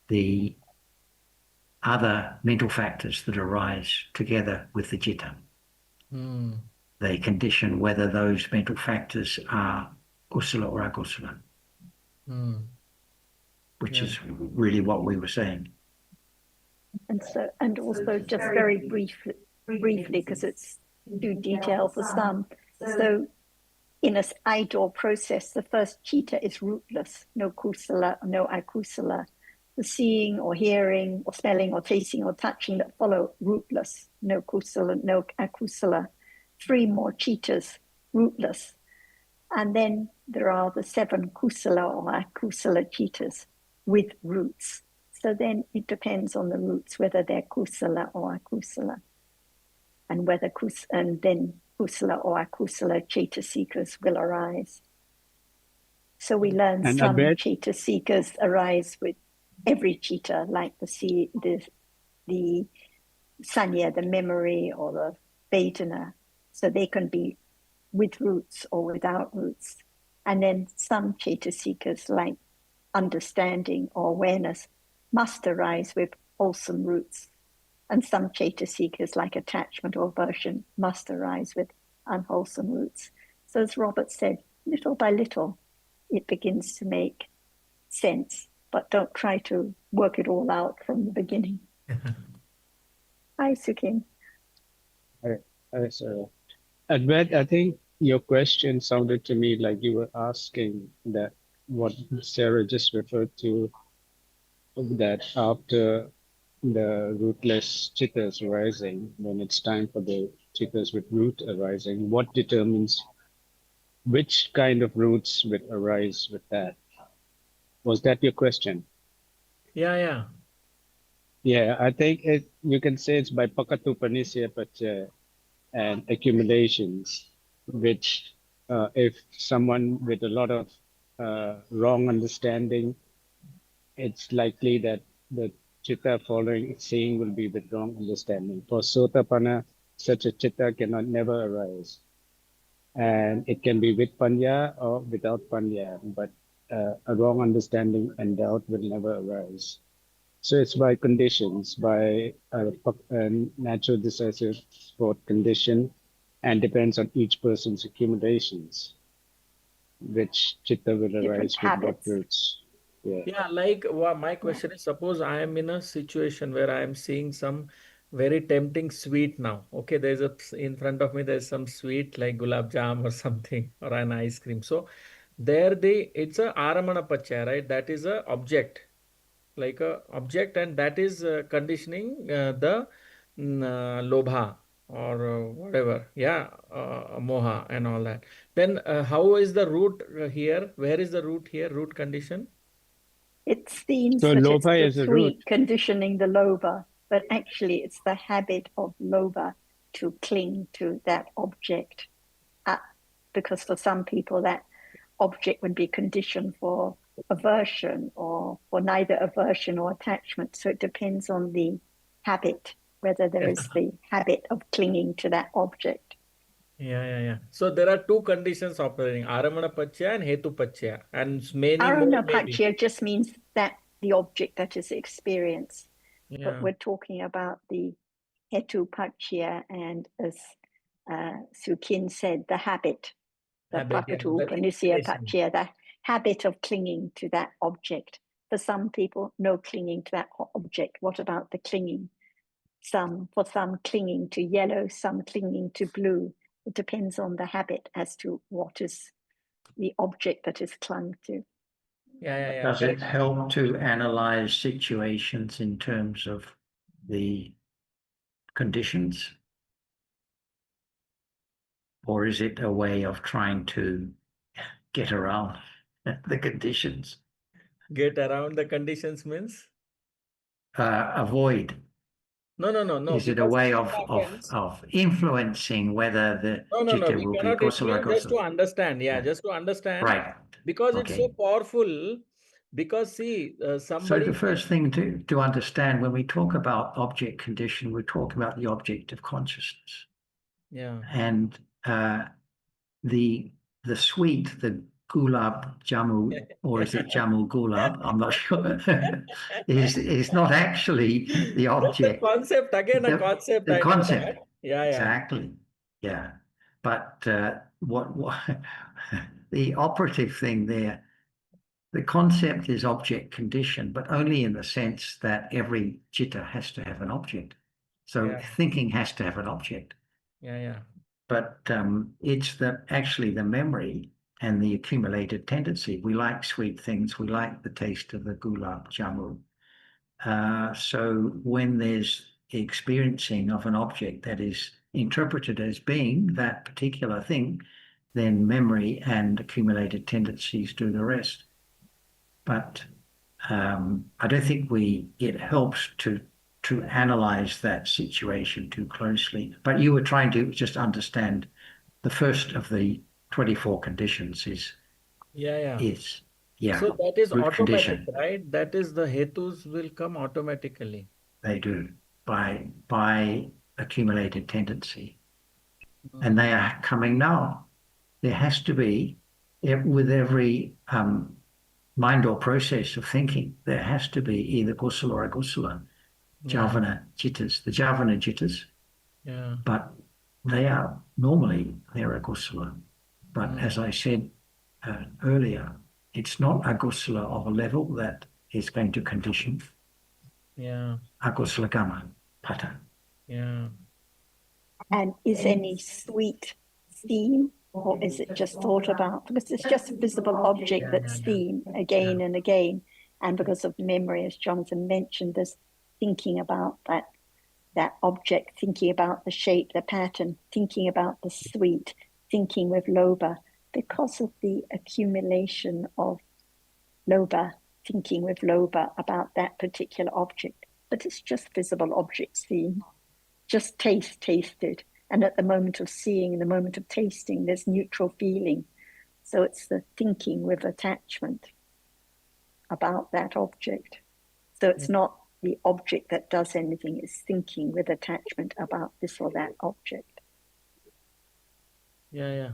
the other mental factors that arise together with the citta. Hmm. They condition whether those mental factors are kusala or akusala, Hmm. which Yeah. is really what we were saying. And also just very briefly, because it's too detailed for some. So in an idle process, the first citta is rootless, no kusala, no akusala. The seeing or hearing or smelling or tasting or touching that follow, rootless, no kusala, no akusala. 3 more cittas, rootless. And then there are the 7 kusala or akusala cittas with roots. So then it depends on the roots, whether they're kusala or akusala, and whether then kusala or akusala chaitasikas will arise. So we learn And some Abed, chaitasikas arise with every citta, like the sanya, the memory, or the vedana. So they can be with roots or without roots. And then some chaitasikas, like understanding or awareness, must arise with wholesome roots. And some chaitasikas, like attachment or aversion, must arise with unwholesome roots. So as Robert said, little by little, it begins to make sense, but don't try to work it all out from the beginning. Hi, Sukin. so Abed, I think your question sounded to me like you were asking that what Sarah just referred to, that after the rootless chittas arising, when it's time for the chittas with root arising, what determines which kind of roots would arise with that? Was that your question? Yeah. Yeah, I think you can say it's by pakatu panisya pacha and accumulations, which if someone with a lot of wrong understanding, it's likely that the chitta following seeing will be with wrong understanding. For Sotapanna, such a chitta cannot never arise. And it can be with panya or without panya, but a wrong understanding and doubt will never arise. So it's by conditions, by a natural decisive sport condition, and depends on each person's accumulations, which chitta will Different arise with what habits. roots. Yeah. Yeah, like my question is, suppose I am in a situation where I am seeing some very tempting sweet now. Okay, in front of me, there's some sweet like gulab jam or something or an ice cream. So it's a aramana pachya, right? That is a object, like a object, and that is conditioning the lobha or whatever, yeah, moha and all that. Then how is the root here? Where is the root here? Root condition? It seems So that it's lobha the is a root. sweet conditioning the loba, but actually it's the habit of loba to cling to that object. Because for some people, that object would be conditioned for aversion or for neither aversion or attachment. So it depends on the habit, whether there is the habit of clinging to that object. Yeah. So there are two conditions operating: Aramana Pachya and Hetu Pachya, and many more maybe. Aranapachya just means that the object that is experienced. Yeah. But we're talking about the Hetupachya, and as Sukin said, the habit, the Habit, yeah, Prakatu the Panisya inclination. Pachya, the habit of clinging to that object. For some people, no clinging to that object. What about the clinging? For some clinging to yellow, some clinging to blue. It depends on the habit as to what is the object that is clung to. Yeah. Does it help to analyze situations in terms of the conditions? Or is it a way of trying to get around the conditions? Get around the conditions means? Avoid. No. Is it a Because way what of happens? influencing whether the No. jitta We will be cannot Kosala influence, just to Kosala? understand. Yeah, Yeah. just to understand. Right. Because it's so Okay. powerful. Because see, So the somebody. first thing to understand when we talk about object condition, we're talking about the object of consciousness. Yeah. And the sweet, the gulab jamu, or is it jamu gulab? I'm not sure. is not actually the Just a object. concept, again, a concept, The I know concept. that. Yeah. Exactly. Yeah. But what the operative thing there, the concept is object condition, but only in the sense that every chitta has to have an object. So Yeah. thinking has to have an object. Yeah. But it's actually the memory and the accumulated tendency. We like sweet things. We like the taste of the gulab jamu. So when there's the experiencing of an object that is interpreted as being that particular thing, then memory and accumulated tendencies do the rest. But I don't think it helps to analyze that situation too closely. But you were trying to just understand the first of the 24 conditions is Yeah. yeah, So that is root automatic, condition. right? That is the hetus will come automatically. They do by accumulated tendency. And Mm. they are coming now. There has to be, with every mind or process of thinking, there has to be either kusala or akusala, Yeah. javana jittas, the javana jittas, Yeah. but they're akusala. But Mm. as I said earlier, it's not akusala of a level that is going to condition Yeah. akusala kama, pata. Yeah. And is any sweet seen, or is it just thought about? Because it's just a visible object that's seen again and again. And because of memory, as Jonathan mentioned, there's thinking about that object, thinking about the shape, the pattern, thinking about the sweet, thinking with loba, because of the accumulation of loba, thinking with loba about that particular object. But it's just visible object seen, just tasted. And at the moment of seeing, in the moment of tasting, there's neutral feeling. So it's the thinking with attachment about that object. So it's not the object that does anything, it's thinking with attachment about this or that object. Yeah.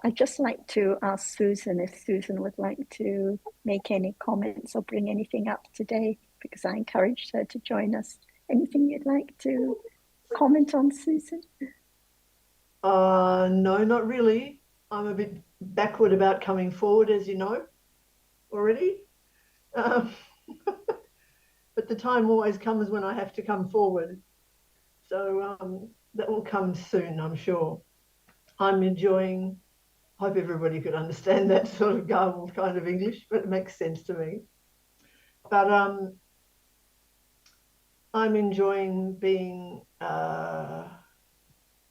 I'd just like to ask Susan if Susan would like to make any comments or bring anything up today, because I encouraged her to join us. Anything you'd like to comment on, Susan? No, not really. I'm a bit backward about coming forward, as you know already. But the time always comes when I have to come forward. So that will come soon, I'm sure. I'm enjoying, hope everybody could understand that sort of garbled kind of English, but it makes sense to me. But I'm enjoying being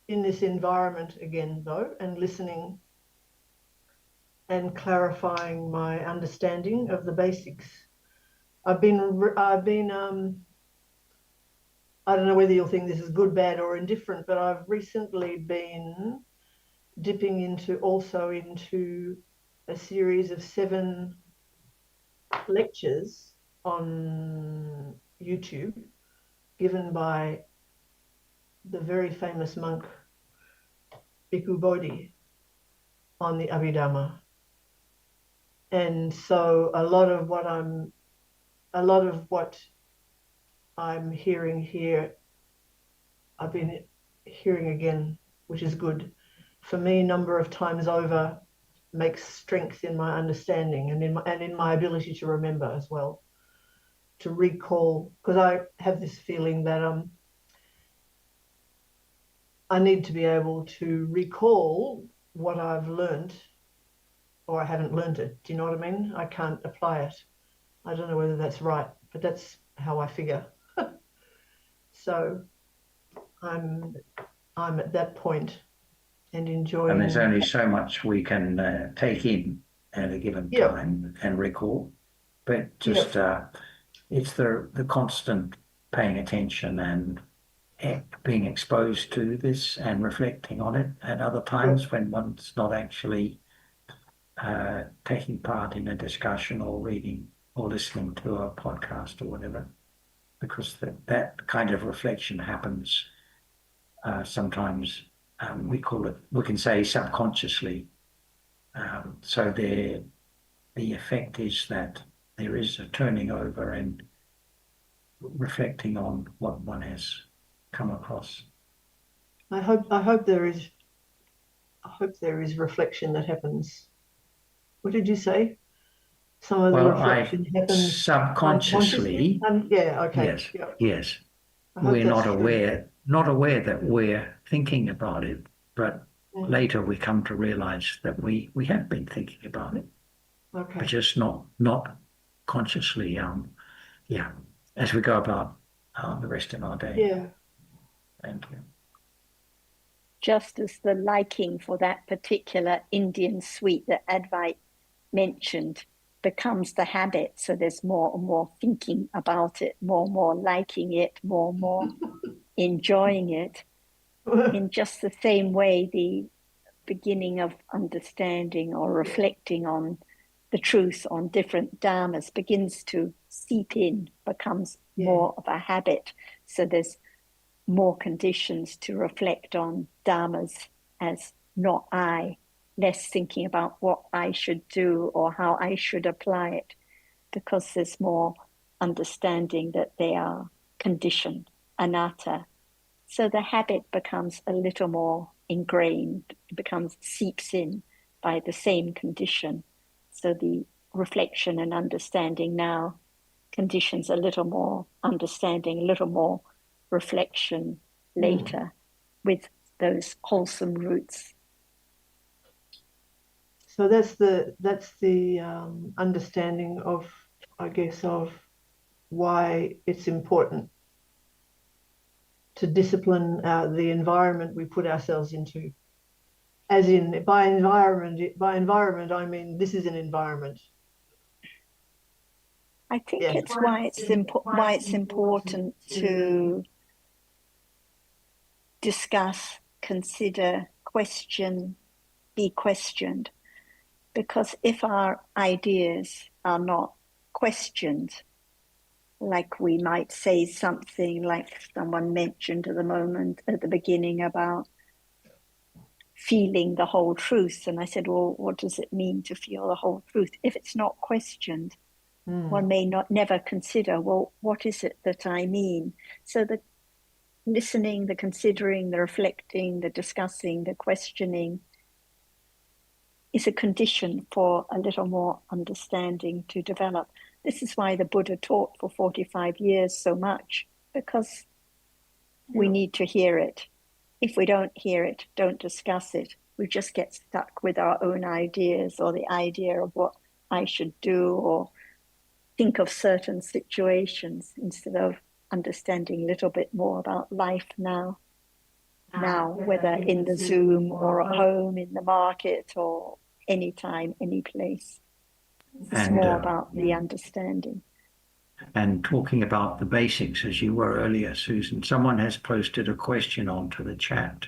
in this environment again, though, and listening and clarifying my understanding of the basics. I've been I don't know whether you'll think this is good, bad, or indifferent, but I've recently been dipping into a series of 7 lectures on YouTube given by the very famous monk Bhikkhu Bodhi on the Abhidhamma. And so a lot of what I'm hearing here, I've been hearing again, which is good. For me, a number of times over makes strength in my understanding and in my ability to remember as well, to recall, because I have this feeling that I need to be able to recall what I've learned, or I haven't learned it. Do you know what I mean? I can't apply it. I don't know whether that's right, but that's how I figure. So I'm at that point and enjoying. And there's only so much we can take in at a given Yep. time and recall, but just it's the constant paying attention and being exposed to this and reflecting on it at other times when one's not actually taking part in a discussion or reading or listening to a podcast or whatever, because that kind of reflection happens sometimes. We can say subconsciously. So the effect is that there is a turning over and reflecting on what one has come across. I hope there is reflection that happens. What did you say? Some of the reflection happens subconsciously. Yeah, okay. Yes, yep. yes. I hope We're that's not aware that we're thinking about it, but later we come to realize that we have been thinking about it, okay. but just not consciously. As we go about the rest of our day. Yeah. Thank you. Just as the liking for that particular Indian sweet that Advait mentioned becomes the habit, so there's more and more thinking about it, more and more liking it, more and more enjoying it. In just the same way, the beginning of understanding or reflecting on the truth on different dharmas begins to seep in, becomes more of a habit. So there's more conditions to reflect on dharmas as not I, less thinking about what I should do or how I should apply it, because there's more understanding that they are conditioned, anatta. So the habit becomes a little more ingrained, seeps in by the same condition. So the reflection and understanding now conditions a little more understanding, a little more reflection later with those wholesome roots. So that's the understanding of, I guess, of why it's important to discipline the environment we put ourselves into. As in, by environment, I mean this is an environment. I think it's why it's important to discuss, consider, question, be questioned. Because if our ideas are not questioned, like we might say something like someone mentioned at the beginning about feeling the whole truth. And I said, well, what does it mean to feel the whole truth? If it's not questioned, one may never consider, well, what is it that I mean? So the listening, the considering, the reflecting, the discussing, the questioning is a condition for a little more understanding to develop. This is why the Buddha taught for 45 years so much, because we need to hear it. If we don't hear it, don't discuss it, we just get stuck with our own ideas or the idea of what I should do or think of certain situations instead of understanding a little bit more about life now, whether in the Zoom or at home, in the market or anytime, any place. It's more about the understanding. And talking about the basics, as you were earlier, Susan, someone has posted a question onto the chat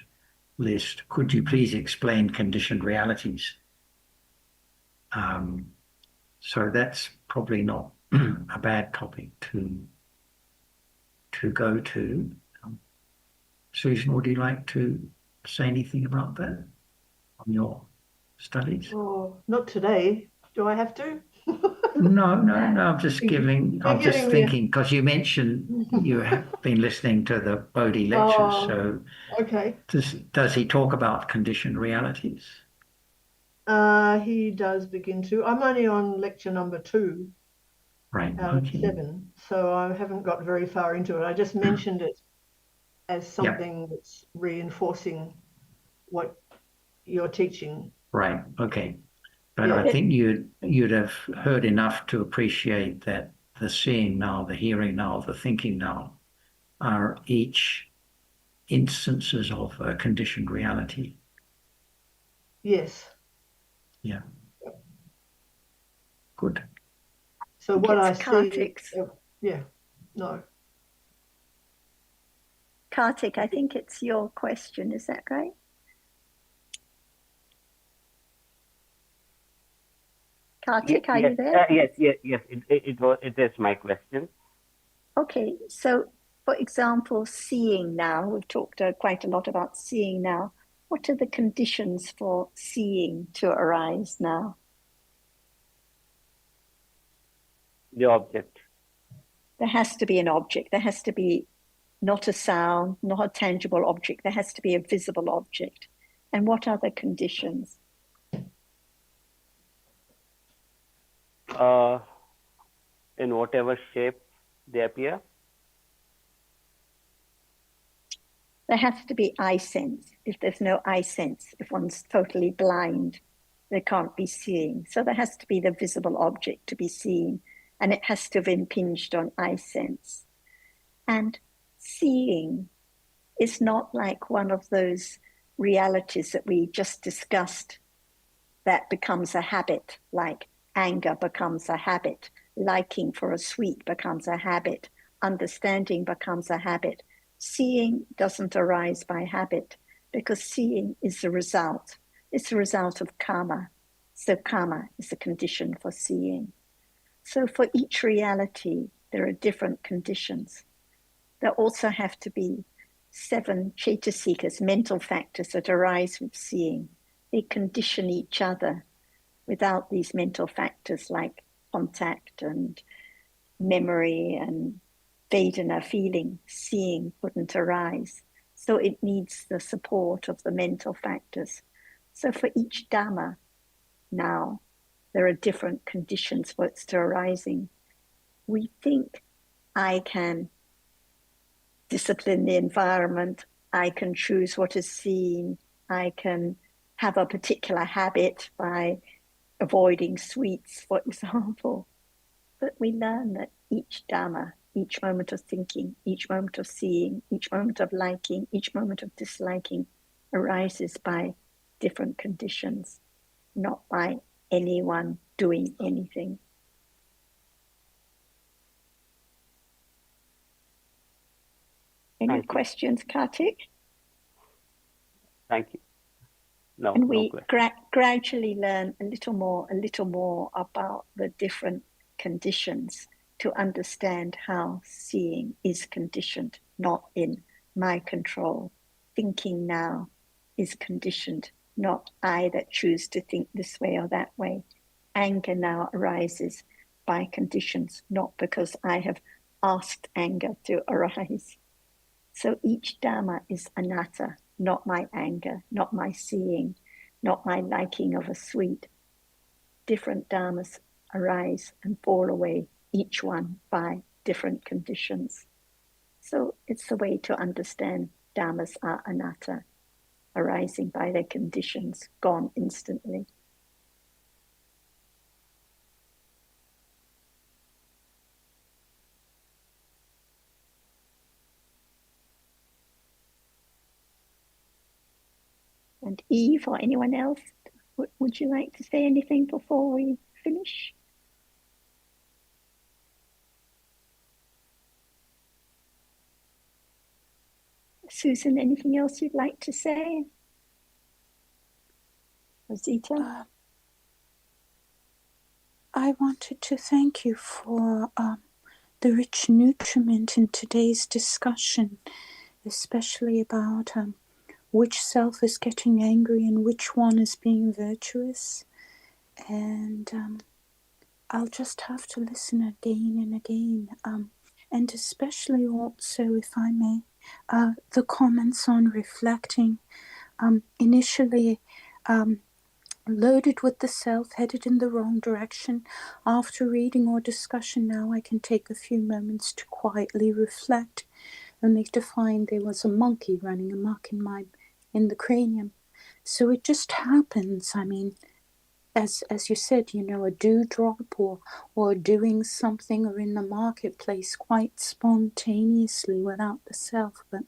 list. Could you please explain conditioned realities? So that's probably not a bad topic to go to. Susan, would you like to say anything about that on your studies? Oh, not today. Do I have to? No. I'm just thinking because you mentioned you have been listening to the Bodhi lectures. So, okay. Does he talk about conditioned realities? He does begin to. I'm only on lecture number 2 Right. out of 7, so I haven't got very far into it. I just mentioned it as something that's reinforcing what you're teaching. Right. Okay. But Yeah. I think you'd have heard enough to appreciate that the seeing now, the hearing now, the thinking now are each instances of a conditioned reality. Yes. Yeah. Good. So what I see, Karthik's. yeah, no. Karthik, I think it's your question. Is that right? Karthik, are you there? Yes. It is my question. Okay, so for example, seeing now, we've talked quite a lot about seeing now. What are the conditions for seeing to arise now? The object. There has to be an object. There has to be not a sound, not a tangible object. There has to be a visible object. And what are the conditions? In whatever shape they appear. There has to be eye sense. If there's no eye sense, if one's totally blind, they can't be seeing. So there has to be the visible object to be seen, and it has to have impinged on eye sense. And seeing is not like one of those realities that we just discussed that becomes a habit, like anger becomes a habit, liking for a sweet becomes a habit, understanding becomes a habit. Seeing doesn't arise by habit because seeing is the result. It's the result of karma. So karma is a condition for seeing. So for each reality, there are different conditions. There also have to be 7 chaitasikas, mental factors that arise with seeing. They condition each other. Without these mental factors like contact and memory and Vedana, feeling, seeing wouldn't arise. So it needs the support of the mental factors. So for each Dhamma now, there are different conditions for its arising. We think I can discipline the environment, I can choose what is seen, I can have a particular habit by avoiding sweets, for example. But we learn that each Dhamma, each moment of thinking, each moment of seeing, each moment of liking, each moment of disliking arises by different conditions, not by anyone doing anything. Any questions, Karthik? Thank you. No, and no we question. gradually learn a little more about the different conditions to understand how seeing is conditioned, not in my control. Thinking now is conditioned, not I that choose to think this way or that way. Anger now arises by conditions, not because I have asked anger to arise. So each Dhamma is anatta, not my anger, not my seeing, not my liking of a sweet. Different Dhammas arise and fall away, each one by different conditions. So it's the way to understand Dhammas are anatta, arising by their conditions, gone instantly. And Eve or anyone else, would you like to say anything before we finish? Susan, anything else you'd like to say? Rosita? I wanted to thank you for the rich nutriment in today's discussion, especially about which self is getting angry and which one is being virtuous. And I'll just have to listen again and again. And especially also, if I may, the comments on reflecting. Initially, loaded with the self, headed in the wrong direction. After reading or discussion now, I can take a few moments to quietly reflect only to find there was a monkey running amok in the cranium. So it just happens. I mean, as you said, you know, a dewdrop or doing something or in the marketplace quite spontaneously without the self. But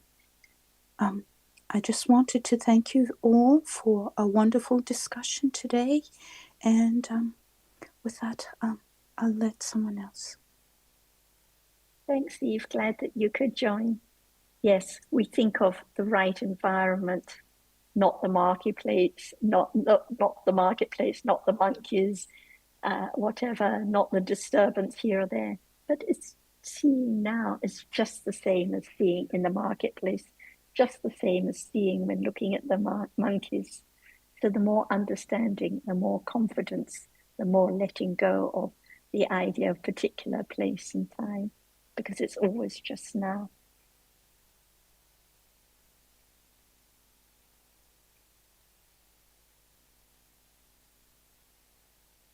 I just wanted to thank you all for a wonderful discussion today. And with that, I'll let someone else. Thanks, Eve. Glad that you could join. Yes, we think of the right environment, not the marketplace, not the marketplace, not the monkeys, whatever, not the disturbance here or there. But it's seeing now is just the same as seeing in the marketplace, just the same as seeing when looking at the monkeys. So the more understanding, the more confidence, the more letting go of the idea of particular place and time, because it's always just now.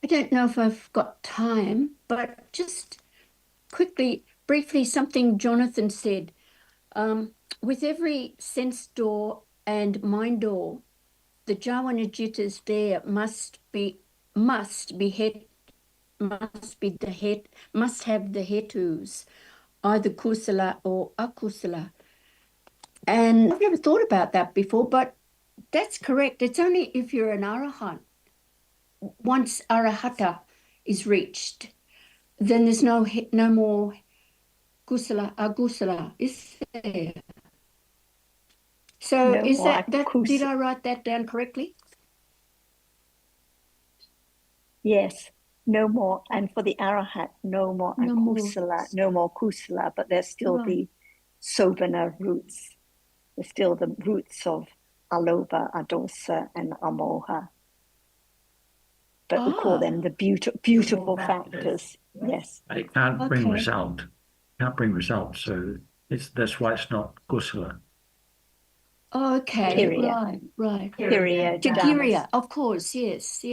I don't know if I've got time, but just quickly, briefly, something Jonathan said. With every sense door and mind door, the Jawana jitters there must have the hetus, either kusala or akusala. And I've never thought about that before, but that's correct. It's only if you're an arahant. Once arahata is reached, then there's no more kusala agusala, is there? So No is more that did I write that down correctly? Yes, no more. And for the arahat, no more akusala, no more kusala, but there's still the sobana roots. There's still the roots of aloba, adosa, and amoha. But we call them the beautiful factors. Yes. It can't bring result. Can't bring results. So that's why it's not kusala. Okay, Kiriya. right. Kiriya, of course, yes.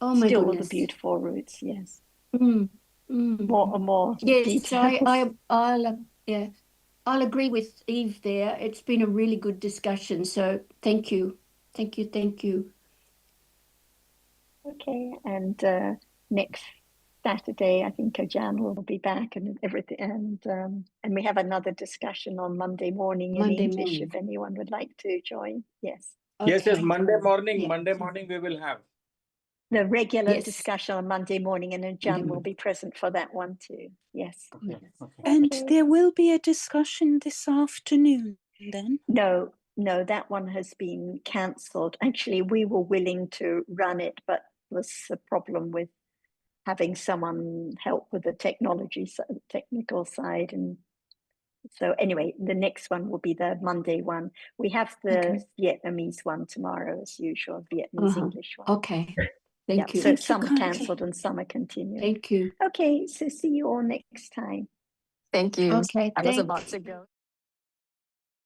Oh my still goodness. the beautiful roots, yes. More yes, details. I'll agree with Eve there. It's been a really good discussion. So thank you. Okay, and next Saturday, I think Ajahn will be back and everything, and we have another discussion on Monday morning in English. If anyone would like to join, yes. Yes, Monday morning we will have the regular discussion on Monday morning, and Ajahn will be present for that one too. Yes. And there will be a discussion this afternoon then? No, that one has been cancelled. Actually, we were willing to run it, but was a problem with having someone help with the technical side. And so anyway, the next one will be the Monday one. We have the Vietnamese one tomorrow as usual, Vietnamese English one. Okay. Thank you. So some are cancelled and some are continuing. Thank you. Okay, so see you all next time. Thank you. Okay, I was about to go.